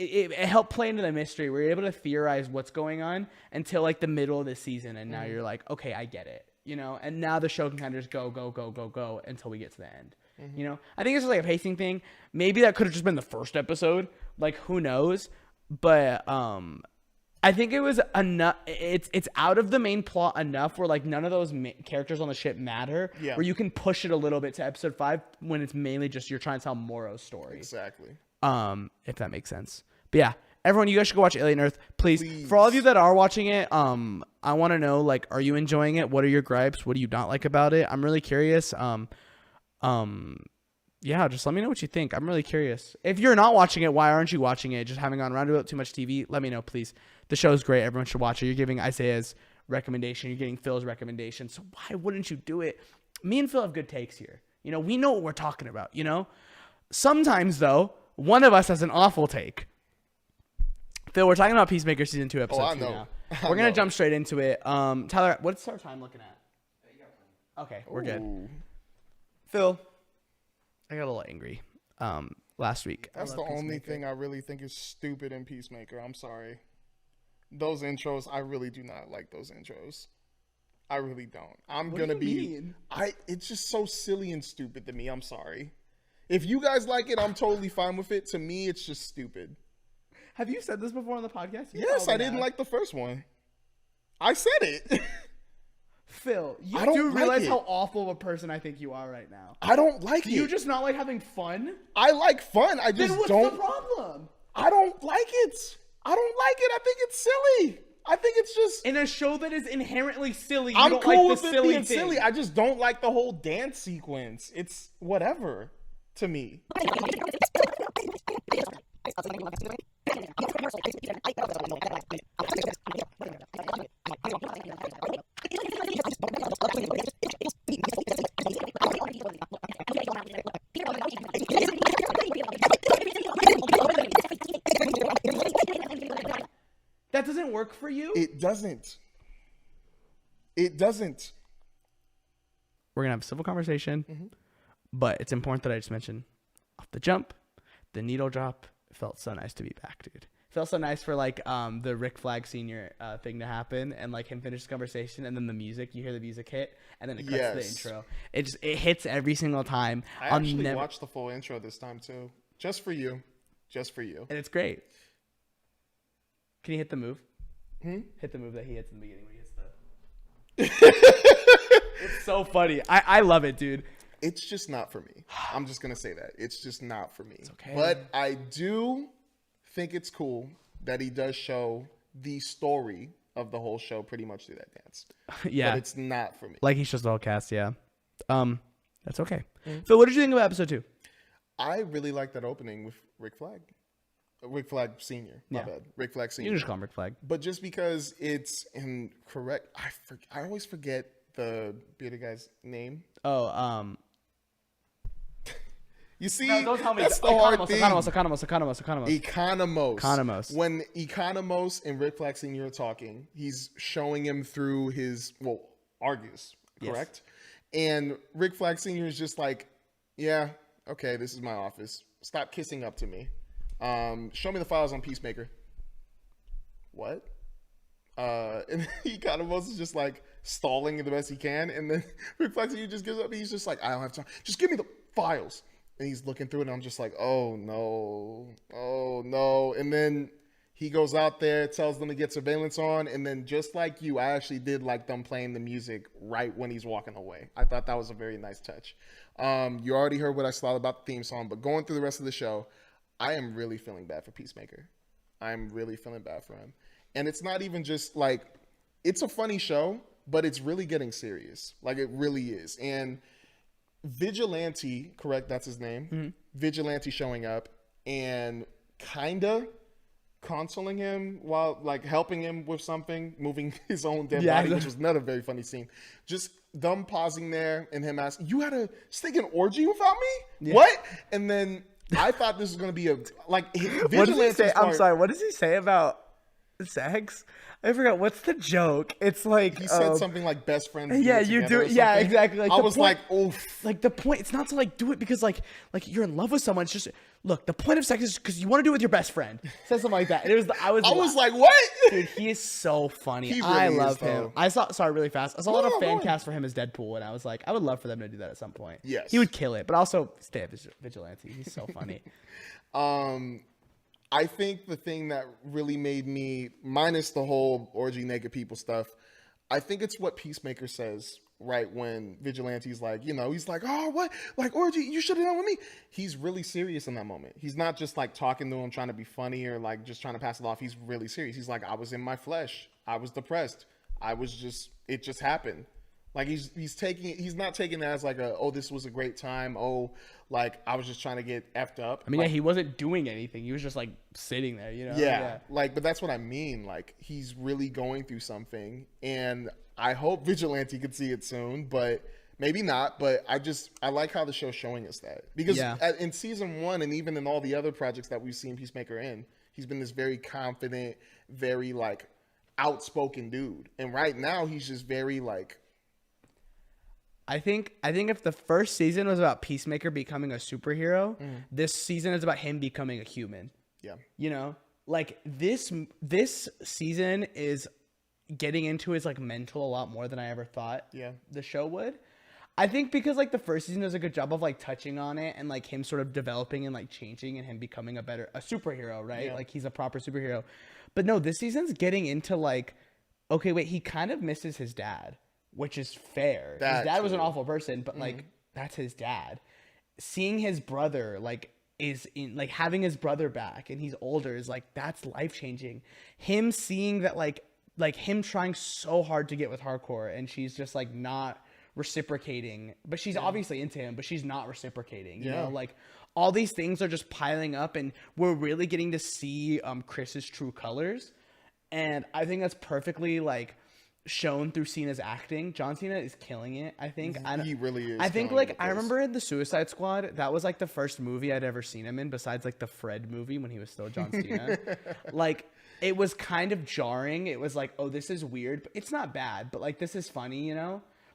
It helped play into the mystery. We're able to theorize what's going on until like the middle of the season, and now you're like, okay, I get it, And now the show can kind of just go until we get to the end. I think it's just like a pacing thing. Maybe that could have just been the first episode. Like, who knows? But I think it was enough. It's out of the main plot enough where like none of those characters on the ship matter. Yeah. Where you can push it a little bit to episode 5 when it's mainly just you're trying to tell Morrow's story. Exactly. If that makes sense. But yeah, everyone, you guys should go watch Alien Earth, please. For all of you that are watching it, I want to know, like, are you enjoying it? What are your gripes? What do you not like about it? I'm really curious. Yeah, just let me know what you think. I'm really curious. If you're not watching it, why aren't you watching it? Just having on Roundabout Too Much TV, let me know, please. The show's great. Everyone should watch it. You're giving Isaiah's recommendation. You're getting Phil's recommendation. So why wouldn't you do it? Me and Phil have good takes here. We know what we're talking about, Sometimes, though, one of us has an awful take. Phil, we're talking about Peacemaker season 2, episode 2 now. We're gonna jump straight into it. Tyler, what's our time looking at? Okay, we're good. Phil, I got a little angry last week. That's the only thing I really think is stupid in Peacemaker. I'm sorry. Those intros, I really do not like those intros. I really don't. It's just so silly and stupid to me. I'm sorry. If you guys like it, I'm totally fine with it. To me, it's just stupid. Have you said this before on the podcast? Yes, I didn't like the first one. I said it. Phil, you do realize how awful of a person I think you are right now. I don't like it. Do you just not like having fun? I like fun. I just don't. Then what's the problem? I don't like it. I think it's silly. I think it's just in a show that is inherently silly. I'm don't cool like with it being silly. I just don't like the whole dance sequence. It's whatever to me. That doesn't work for you? It doesn't. It doesn't. We're going to have a civil conversation, but it's important that I just mention off the jump, the needle drop. It felt so nice to be back, dude. It felt so nice for like the Rick Flag Senior thing to happen and like him finish the conversation and then the music, you hear the music hit and then it cuts to the intro. It hits every single time. I actually watched the full intro this time too, just for you, and it's great. Can you hit the move? Hit the move that he hits in the beginning when he hits the. It's so funny. I love it, dude. It's just not for me. I'm just gonna say that it's just not for me. It's okay. But I do think it's cool that he does show the story of the whole show pretty much through that dance. Yeah, but it's not for me. Like he shows the whole cast. Yeah, that's okay. So, what did you think about episode 2? I really like that opening with Rick Flag. Rick Flag Senior. My bad. Rick Flag Senior. You can just call him Rick Flag. But just because it's incorrect, I always forget the bearded guy's name. Oh, you see, no, don't tell me. That's the hard thing. Economos. When Economos and Rick Flag Senior are talking, he's showing him through his Argus, correct? Yes. And Rick Flag Senior is just like, yeah, okay, this is my office. Stop kissing up to me. Show me the files on Peacemaker. What? And Economos is just like stalling the best he can, and then Rick Flag Senior just gives up. He's just like, I don't have time. Just give me the files. And he's looking through it, and I'm just like, oh no. And then he goes out there, tells them to get surveillance on, and then just like you, I actually did like them playing the music right when he's walking away. I thought that was a very nice touch. You already heard what I thought about the theme song, but going through the rest of the show, I am really feeling bad for Peacemaker. I'm really feeling bad for him. And it's not even just like, it's a funny show, but it's really getting serious. Like, it really is. And Vigilante, correct? That's his name. Mm-hmm. Vigilante showing up and kinda consoling him while like helping him with something, moving his own dead body, which was another very funny scene. Just them pausing there and him asking, "You had a stinking orgy without me? Yeah. What?" And then I thought this was gonna be a like Vigilante. What does he say? I'm sorry. What does he say about sex? I forgot. What's the joke? It's like he said something like best friends. Yeah, you do it. Yeah, exactly. Like, I was like, oof. Like the point, it's not to like do it because like you're in love with someone. It's just look. The point of sex is because you want to do it with your best friend. Said something like that. And it was. I was like, what? Dude, he is so funny. He really I love him. I saw. Sorry, really fast. I saw a lot of fan cast for him as Deadpool, and I was like, I would love for them to do that at some point. Yes, he would kill it. But also, stay a vigilante. He's so funny. I think the thing that really made me, minus the whole orgy naked people stuff, I think it's what Peacemaker says right when Vigilante's like, he's like, oh, what? Like, orgy, you should have done with me. He's really serious in that moment. He's not just like talking to him, trying to be funny or like just trying to pass it off. He's really serious. He's like, I was in my flesh. I was depressed. It just happened. Like he's not taking that as like this was a great time. Like I was just trying to get effed up. I mean, he wasn't doing anything. He was just like sitting there, Yeah. Like, but that's what I mean. Like he's really going through something, and I hope Vigilante could see it soon, but maybe not. But I like how the show's showing us that because in season 1 and even in all the other projects that we've seen Peacemaker in, he's been this very confident, very like outspoken dude, and right now he's just very like. I think if the first season was about Peacemaker becoming a superhero, this season is about him becoming a human. Yeah. Like this season is getting into his like mental a lot more than I ever thought the show would. I think because like the first season does a good job of like touching on it and like him sort of developing and like changing and him becoming a superhero, right? Yeah. Like he's a proper superhero. But no, this season's getting into like, okay, wait, he kind of misses his dad. Which is fair. His dad was an awful person, but like that's his dad. Seeing his brother like is in like having his brother back and he's older is like that's life changing. Him seeing that like him trying so hard to get with hardcore and she's just like not reciprocating, but she's obviously into him, but she's not reciprocating. You know, like all these things are just piling up, and we're really getting to see Chris's true colors, and I think that's perfectly like. Shown through Cena's acting. John Cena is killing it, I think. He really is. I think like I remember in the Suicide Squad, that was like the first movie I'd ever seen him in besides like the Fred movie when he was still John Cena. Like it was kind of jarring. It was like, oh, this is weird, but it's not bad, but like this is funny,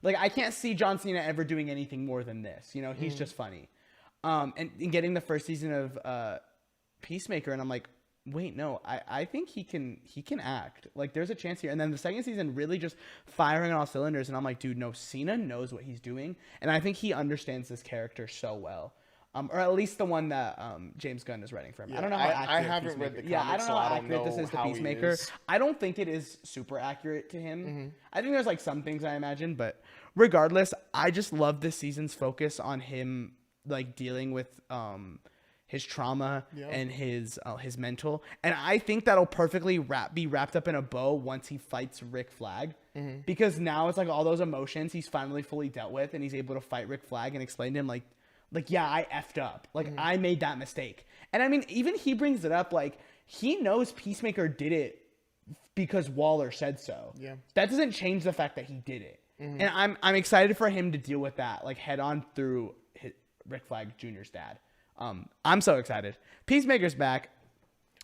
Like I can't see John Cena ever doing anything more than this, He's just funny. And getting the first season of Peacemaker, and I'm like, Wait, no, I think he can act. Like, there's a chance here. And then the second season really just firing on all cylinders. And I'm like, dude, no, Cena knows what he's doing. And I think he understands this character so well. Or at least the one that James Gunn is writing for him. Yeah, I don't know how accurate I haven't Peacemaker. read the comics, Yeah, I don't know so how accurate this is to how he Peacemaker. is. I don't think it is super accurate to him. Mm-hmm. I think there's like some things I imagine, but regardless, I just love this season's focus on him like dealing with his trauma and his mental, and I think that'll perfectly be wrapped up in a bow once he fights Rick Flag, because now it's like all those emotions he's finally fully dealt with, and he's able to fight Rick Flag and explain to him like yeah, I effed up, like I made that mistake. And I mean, even he brings it up, like he knows Peacemaker did it because Waller said so. Yeah, that doesn't change the fact that he did it. And I'm excited for him to deal with that like head on through Rick Flag Jr.'s dad. I'm so excited. Peacemaker's back.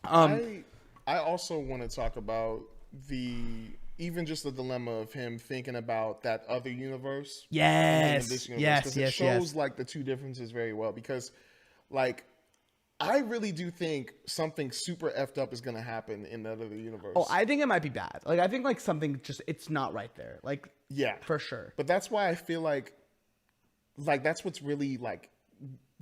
I also want to talk about even just the dilemma of him thinking about that other universe. Yes. This universe, because it shows like the two differences very well. Because like I really do think something super effed up is gonna happen in that other universe. Oh, I think it might be bad. Like I think like something just it's not right there. Like for sure. But that's why I feel like that's what's really like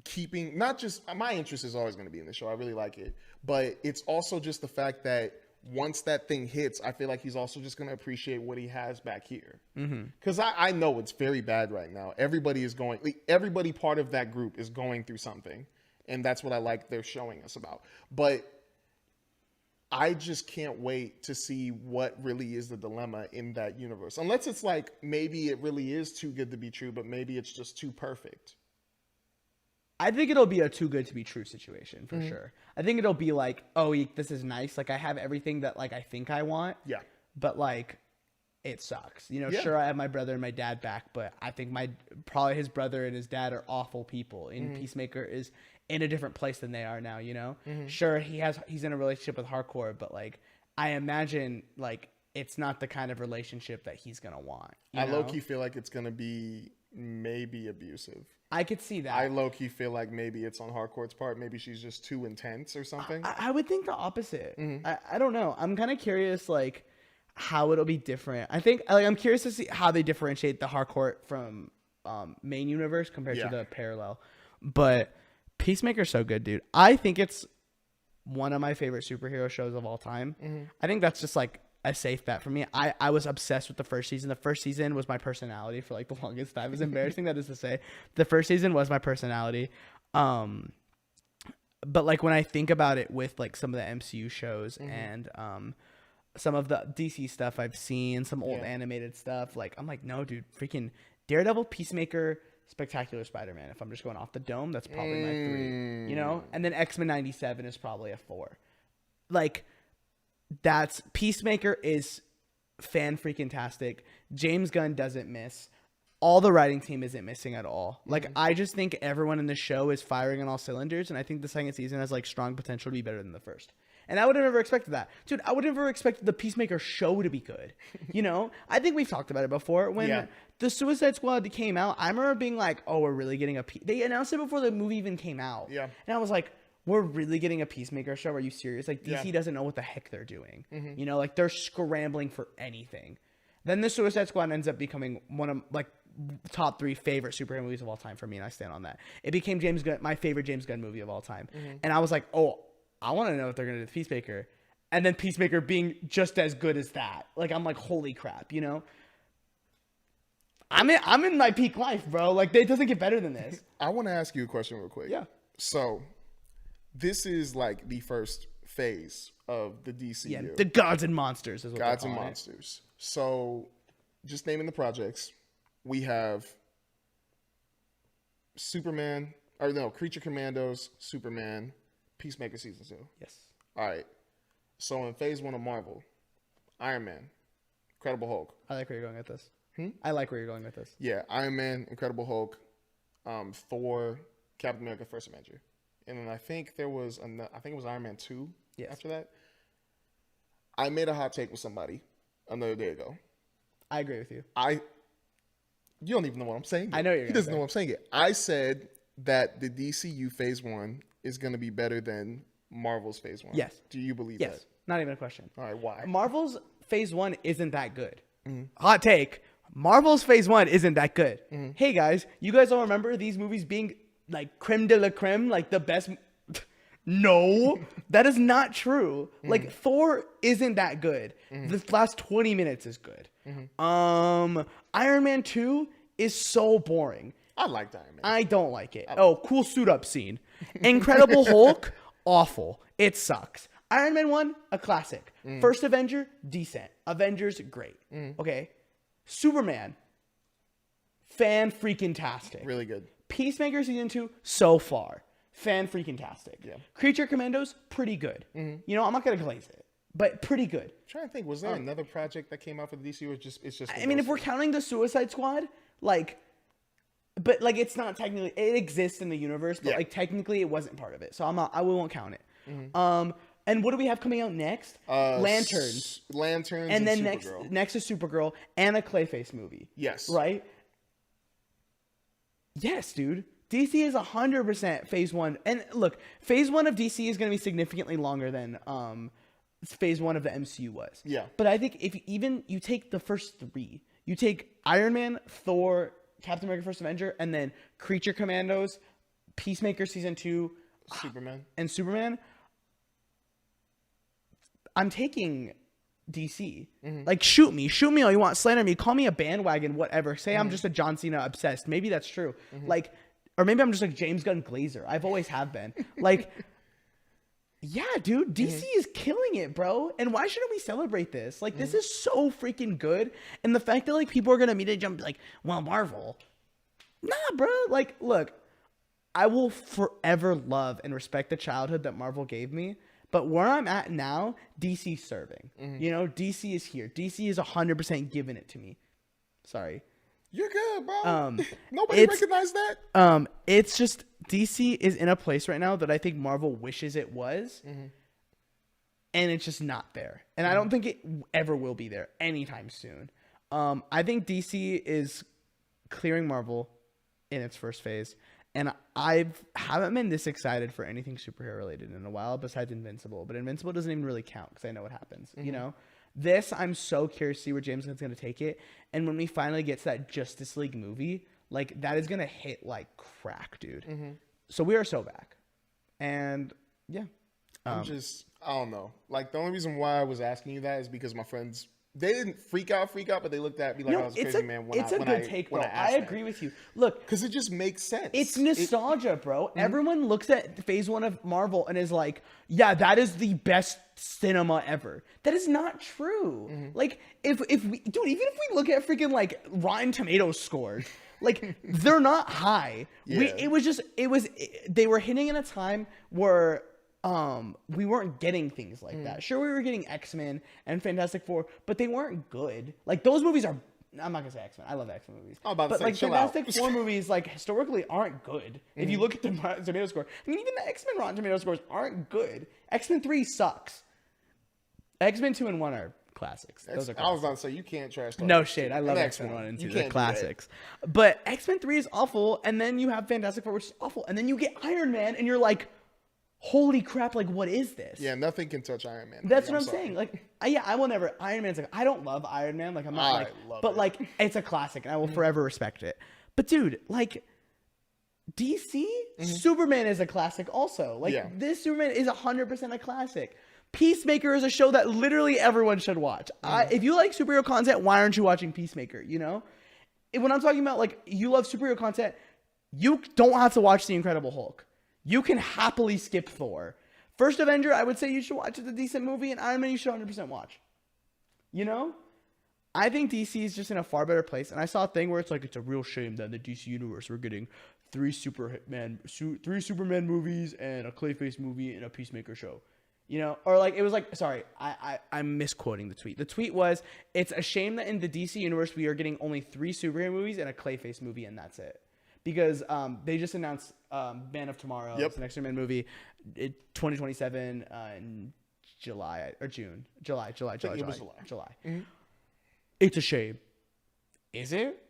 keeping, not just my interest is always going to be in the show. I really like it, but it's also just the fact that once that thing hits, I feel like he's also just going to appreciate what he has back here. Because I know it's very bad right now. Everybody part of that group is going through something, and that's what I like they're showing us about. But I just can't wait to see what really is the dilemma in that universe. Unless it's like maybe it really is too good to be true, but maybe it's just too perfect. I think it'll be a too good to be true situation for sure. I think it'll be like, oh, this is nice. Like I have everything that like I think I want. Yeah. But like, it sucks. You know, sure I have my brother and my dad back, but I think probably his brother and his dad are awful people. And Peacemaker is in a different place than they are now. You know, sure he's in a relationship with Hardcore, but like I imagine like it's not the kind of relationship that he's gonna want. I low-key feel like it's gonna be maybe abusive. I could see that. I low-key feel like maybe it's on Hardcore's part. Maybe she's just too intense or something. I would think the opposite. I don't know. I'm kind of curious, like, how it'll be different. I think, like, I'm curious to see how they differentiate the Hardcore from main universe compared to the parallel. But Peacemaker's so good, dude. I think it's one of my favorite superhero shows of all time. I think that's just, like, a safe bet for me. I was obsessed with the first season. The first season was my personality for like the longest time. It's embarrassing that is to say. The first season was my personality. But like when I think about it with like some of the MCU shows and some of the DC stuff I've seen, some old animated stuff, like I'm like, no, dude, freaking Daredevil, Peacemaker, Spectacular Spider-Man. If I'm just going off the dome, that's probably my 3, you know? And then X-Men 97 is probably a 4. Like, that's Peacemaker is fan freaking tastic. James Gunn doesn't miss. All the writing team isn't missing at all. Like I just think everyone in the show is firing on all cylinders, and I think the second season has like strong potential to be better than the first. And I would have never expected that, dude. I would have never expected the Peacemaker show to be good. You know, I think we've talked about it before. When the Suicide Squad came out, I remember being like, "Oh, we're really getting They announced it before the movie even came out. Yeah, and I was like, we're really getting a Peacemaker show? Are you serious? Like, DC doesn't know what the heck they're doing. You know, like, they're scrambling for anything. Then the Suicide Squad ends up becoming one of, like, top 3 favorite superhero movies of all time for me, and I stand on that. It became my favorite James Gunn movie of all time. And I was like, oh, I want to know what they're going to do with Peacemaker. And then Peacemaker being just as good as that. Like, I'm like, holy crap, you know? I'm in my peak life, bro. Like, it doesn't get better than this. I want to ask you a question real quick. Yeah. So, this is like the first phase of the DCU. Yeah, the Gods and Monsters is what Gods and Monsters. So, just naming the projects, we have Creature Commandos, Superman, Peacemaker Season 2. Yes. All right. So, in phase 1 of Marvel, Iron Man, Incredible Hulk. I like where you're going with this. I like where you're going with this. Yeah, Iron Man, Incredible Hulk, Thor, Captain America, First Avenger. And then I think it was Iron Man 2 after that. I made a hot take with somebody another day ago. I agree with you. You don't even know what I'm saying yet. I know He doesn't know what I'm saying yet. I said that the DCU Phase 1 is going to be better than Marvel's Phase 1? Yes. Do you believe Yes. that? Not even a question. All right, why? Marvel's Phase 1 isn't that good. Hot take. Marvel's Phase 1 isn't that good. Hey, guys, you guys all remember these movies being like creme de la creme, like the best? No, that is not true. Like, Thor isn't that good. The last 20 minutes is good. Iron Man 2 is so boring. I liked Iron Man. I don't like it. Oh, cool suit up scene. Incredible Hulk, awful. It sucks. Iron Man 1, a classic. First Avenger, decent. Avengers, great. Okay. Superman, fan-freaking-tastic. Really good. Peacemaker Season 2, so far. Fan-freaking-tastic. Yeah. Creature Commandos, pretty good. You know, I'm not going to glaze it, but pretty good. I'm trying to think, was there another project that came out for the DC, or it's just I mean, if we're counting the Suicide Squad, like... But like, it's not technically, it exists in the universe, but like technically it wasn't part of it. So I won't count it. And what do we have coming out next? Lanterns. Lanterns And then Supergirl. next is Supergirl and a Clayface movie. Yes. Right? Yes, dude. DC is 100% Phase 1. And look, Phase 1 of DC is going to be significantly longer than Phase 1 of the MCU was. Yeah. But I think if you take the first three, you take Iron Man, Thor, Captain America: First Avenger, and then Creature Commandos, Peacemaker Season 2, Superman. and Superman. I'm taking DC. Like, shoot me all you want, slander me, call me a bandwagon, whatever. Say I'm just a John Cena obsessed. Maybe that's true. Like, or maybe I'm just like James Gunn Glazer. I've always have been. Like, yeah, dude, DC is killing it, bro. And why shouldn't we celebrate this? Like, this is so freaking good. And the fact that like people are gonna immediately jump like, well, Marvel. Nah, bro. Like, look, I will forever love and respect the childhood that Marvel gave me. But where I'm at now, DC's serving. You know, DC is here. DC is 100% giving it to me. Sorry. You're good, bro. Nobody recognized that. It's just DC is in a place right now that I think Marvel wishes it was, and it's just not there. And I don't think it ever will be there anytime soon. I think DC is clearing Marvel in its first phase, and I haven't been this excited for anything superhero related in a while besides Invincible. But Invincible doesn't even really count because I know what happens. You know. This, I'm so curious to see where James Gunn's going to take it. And when we finally get to that Justice League movie, like, that is going to hit like crack, dude. So we are so back. And, yeah. I don't know. Like, the only reason why I was asking you that is because my friends, they didn't freak out, but they looked at me like I was a crazy man when it's a good take, bro. I agree with you. Look. Because it just makes sense. It's nostalgia, bro. Everyone looks at Phase 1 of Marvel and is like, yeah, that is the best cinema ever. That is not true. Like, if we, dude, even if we look at freaking like Rotten Tomatoes scores, like, they're not high. Yeah. They were hitting in a time where we weren't getting things like that. Sure, we were getting X-Men and Fantastic Four, but they weren't good. Like, those movies are, I'm not gonna say X-Men. I love X-Men movies. But like chill Fantastic out. Four movies, like, historically aren't good. If you look at the Rotten Tomato score, I mean, even the X-Men Rotten Tomato scores aren't good. X-Men 3 sucks. X-Men 2 and 1 are classics. Those are classics. I was about to say, you can't trash No shit. I love X-Men 1 and 2. They're classics. But X-Men 3 is awful, and then you have Fantastic Four, which is awful, and then you get Iron Man, and you're like, holy crap, like, what is this? Yeah, nothing can touch Iron Man. That's what I'm saying. Like, I will never. Iron Man's like, I don't love Iron Man. Like, I'm not like, but it. like, it's a classic, and I will forever respect it. But dude, like, DC, Superman is a classic also. Like, this Superman is 100% a classic. Peacemaker is a show that literally everyone should watch. If you like superhero content, why aren't you watching Peacemaker? You know, when I'm talking about like you love superhero content, you don't have to watch The Incredible Hulk. You can happily skip Thor. First Avenger, I would say you should watch. It's a decent movie, and Iron Man you should 100% watch. You know, I think DC is just in a far better place. And I saw a thing where it's like, it's a real shame that in the DC universe we're getting three Superman movies and a Clayface movie and a Peacemaker show. You know, or like, it was like, sorry, I'm misquoting the tweet. The tweet was, it's a shame that in the DC universe we are getting only 3 superhero movies and a Clayface movie, and that's it. Because they just announced Man of Tomorrow, it's an X-Men movie, 2027 in July or June. July. It's a shame. Is it?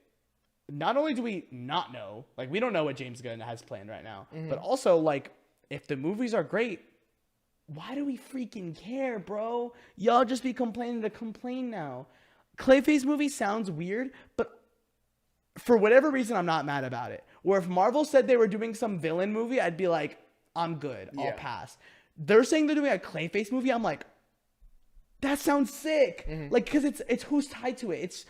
Not only do we not know, like, we don't know what James Gunn has planned right now, but also, like, if the movies are great, why do we freaking care, bro? Y'all just be complaining to complain now. Clayface movie sounds weird, but for whatever reason, I'm not mad about it. Where if Marvel said they were doing some villain movie, I'd be like, I'm good. I'll pass. They're saying they're doing a Clayface movie. I'm like, that sounds sick. Like, because it's who's tied to it.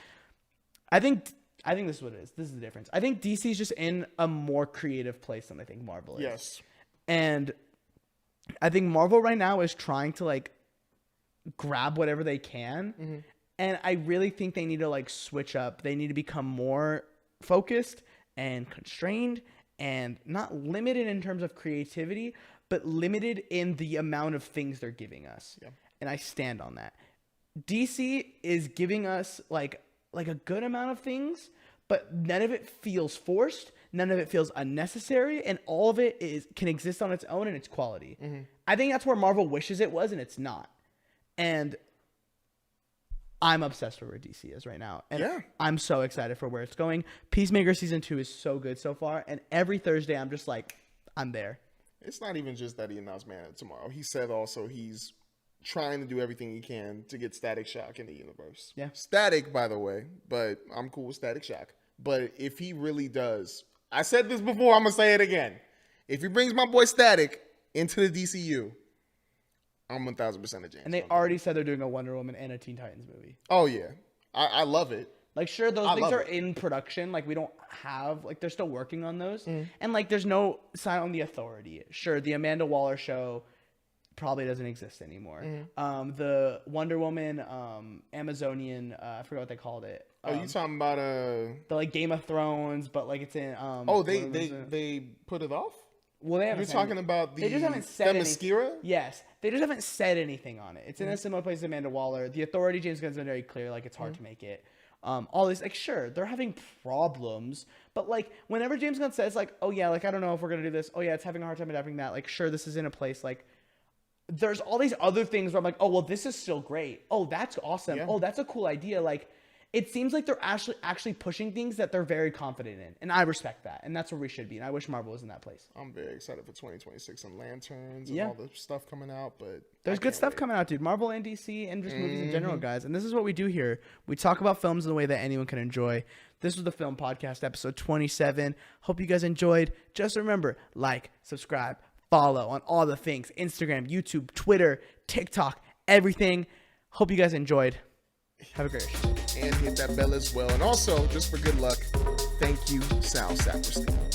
I think this is what it is. This is the difference. I think DC is just in a more creative place than I think Marvel is. Yes. And I think Marvel right now is trying to like grab whatever they can. And I really think they need to like switch up. They need to become more focused and constrained and not limited in terms of creativity, but limited in the amount of things they're giving us. Yeah. And I stand on that. DC is giving us like a good amount of things, but none of it feels forced. None of it feels unnecessary, and all of it can exist on its own and its quality. I think that's where Marvel wishes it was, and it's not. And I'm obsessed with where DC is right now, and I'm so excited for where it's going. Peacemaker season 2 is so good so far, and every Thursday I'm just like, I'm there. It's not even just that he announced Man of Tomorrow. He said also he's trying to do everything he can to get Static Shock in the universe. Yeah, Static, by the way, but I'm cool with Static Shock. But if he really does, I said this before, I'm gonna say it again. If he brings my boy Static into the DCU, I'm 1,000% a James. And they already said they're doing a Wonder Woman and a Teen Titans movie. Oh yeah, I love it. Like, sure, those things are in production. Like, we don't have, like, they're still working on those. And, like, there's no sign on the Authority. Sure, the Amanda Waller show probably doesn't exist anymore. The Wonder Woman, Amazonian, I forgot what they called it. Oh, you talking about the, like, Game of Thrones, but, like, it's in they put it off? Well, they haven't. You're talking about they just haven't said Themyscira? Yes, they just haven't said anything on it. It's in a similar place as Amanda Waller. The Authority, James Gunn's been very clear, like, it's hard to make it. All these, like, sure, they're having problems, but, like, whenever James Gunn says, like, oh yeah, like, I don't know if we're gonna do this, oh yeah, it's having a hard time adapting that, like, sure, this is in a place, like, there's all these other things where I'm like, oh, well, this is still great, oh, that's awesome, oh, that's a cool idea. Like, it seems like they're actually pushing things that they're very confident in, and I respect that, and that's where we should be, and I wish Marvel was in that place. I'm very excited for 2026 and Lanterns and all the stuff coming out, but there's good stuff coming out, dude. Marvel and DC and just movies in general, guys. And this is what we do here. We talk about films in the way that anyone can enjoy. This was the Film Podcast, episode 27. Hope you guys enjoyed. Just remember, like, subscribe, follow on all the things. Instagram, YouTube, Twitter, TikTok, everything. Hope you guys enjoyed. Have a great day. And hit that bell as well. And also, just for good luck, thank you, Sal Saperstein.